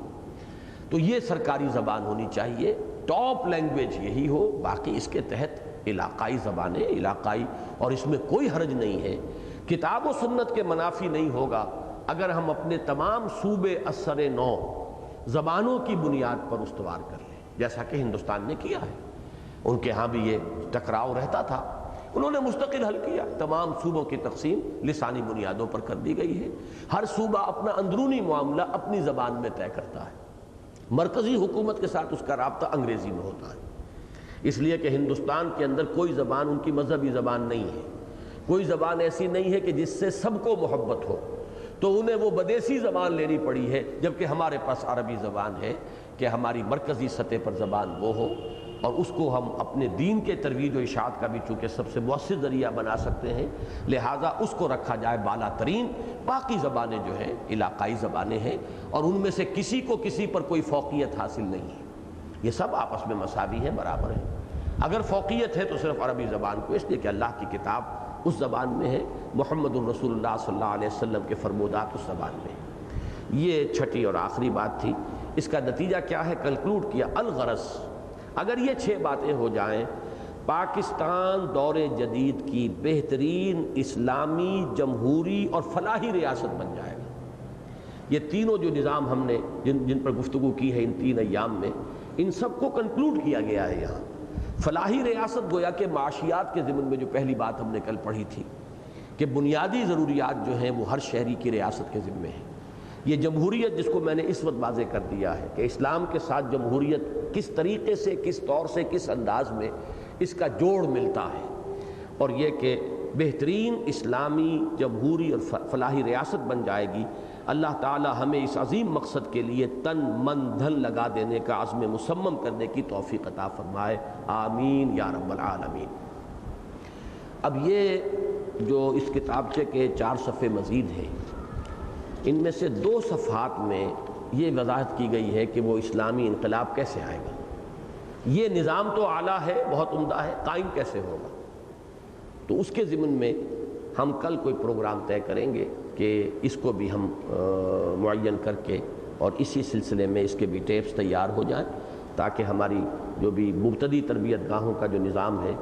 تو یہ سرکاری زبان ہونی چاہیے، ٹاپ لینگویج یہی ہو، باقی اس کے تحت علاقائی زبانیں علاقائی، اور اس میں کوئی حرج نہیں ہے، کتاب و سنت کے منافی نہیں ہوگا اگر ہم اپنے تمام صوبے اثر نو زبانوں کی بنیاد پر استوار کر لیں، جیسا کہ ہندوستان نے کیا ہے۔ ان کے ہاں بھی یہ ٹکراؤ رہتا تھا، انہوں نے مستقل حل کیا، تمام صوبوں کی تقسیم لسانی بنیادوں پر کر دی گئی ہے، ہر صوبہ اپنا اندرونی معاملہ اپنی زبان میں طے کرتا ہے، مرکزی حکومت کے ساتھ اس کا رابطہ انگریزی میں ہوتا ہے، اس لیے کہ ہندوستان کے اندر کوئی زبان ان کی مذہبی زبان نہیں ہے، کوئی زبان ایسی نہیں ہے کہ جس سے سب کو محبت ہو، تو انہیں وہ بدیسی زبان لینی پڑی ہے، جبکہ ہمارے پاس عربی زبان ہے کہ ہماری مرکزی سطح پر زبان وہ ہو، اور اس کو ہم اپنے دین کے ترویج و اشاعت کا بھی چونکہ سب سے مؤثر ذریعہ بنا سکتے ہیں، لہٰذا اس کو رکھا جائے بالا ترین۔ باقی زبانیں جو ہیں علاقائی زبانیں ہیں، اور ان میں سے کسی کو کسی پر کوئی فوقیت حاصل نہیں ہے، یہ سب آپس میں مساوی ہیں، برابر ہیں۔ اگر فوقیت ہے تو صرف عربی زبان کو، اس لیے کہ اللہ کی کتاب اس زبان میں ہے، محمد الرسول اللہ صلی اللہ علیہ وسلم کے فرمودات اس زبان میں ہیں۔ یہ چھٹی اور آخری بات تھی۔ اس کا نتیجہ کیا ہے؟ کنکلوڈ کیا، الغرض اگر یہ 6 باتیں ہو جائیں، پاکستان دور جدید کی بہترین اسلامی جمہوری اور فلاحی ریاست بن جائے گا۔ یہ تینوں جو نظام ہم نے جن پر گفتگو کی ہے ان 3 ایام میں، ان سب کو کنکلوڈ کیا گیا ہے یہاں۔ فلاحی ریاست گویا کہ معاشیات کے ضمن میں جو پہلی بات ہم نے کل پڑھی تھی کہ بنیادی ضروریات جو ہیں وہ ہر شہری کی ریاست کے ذمے ہیں۔ یہ جمہوریت جس کو میں نے اس وقت واضح کر دیا ہے کہ اسلام کے ساتھ جمہوریت کس طریقے سے، کس طور سے، کس انداز میں اس کا جوڑ ملتا ہے، اور یہ کہ بہترین اسلامی جمہوری اور فلاحی ریاست بن جائے گی۔ اللہ تعالی ہمیں اس عظیم مقصد کے لیے تن من دھن لگا دینے کا عزم مصمم کرنے کی توفیق عطا فرمائے، آمین یا رب العالمین۔ اب یہ جو اس کتابچے کے 4 صفحے مزید ہیں، ان میں سے 2 صفحات میں یہ وضاحت کی گئی ہے کہ وہ اسلامی انقلاب کیسے آئے گا۔ یہ نظام تو اعلیٰ ہے، بہت عمدہ ہے، قائم کیسے ہوگا؟ تو اس کے ضمن میں ہم کل کوئی پروگرام طے کریں گے کہ اس کو بھی ہم معین کر کے، اور اسی سلسلے میں اس کے بھی ٹیپس تیار ہو جائیں، تاکہ ہماری جو بھی مبتدی تربیت گاہوں کا جو نظام ہے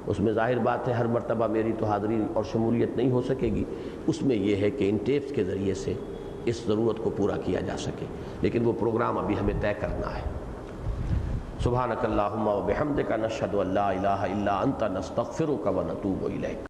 اس میں ظاہر بات ہے ہر مرتبہ میری تو حاضری اور شمولیت نہیں ہو سکے گی، اس میں یہ ہے کہ ان ٹیپس کے ذریعے سے اس ضرورت کو پورا کیا جا سکے، لیکن وہ پروگرام ابھی ہمیں طے کرنا ہے۔ سبحانک اللہم و بحمدک، نشہد ان لا الہ الا انت، نستغفرک و نتوب الیک۔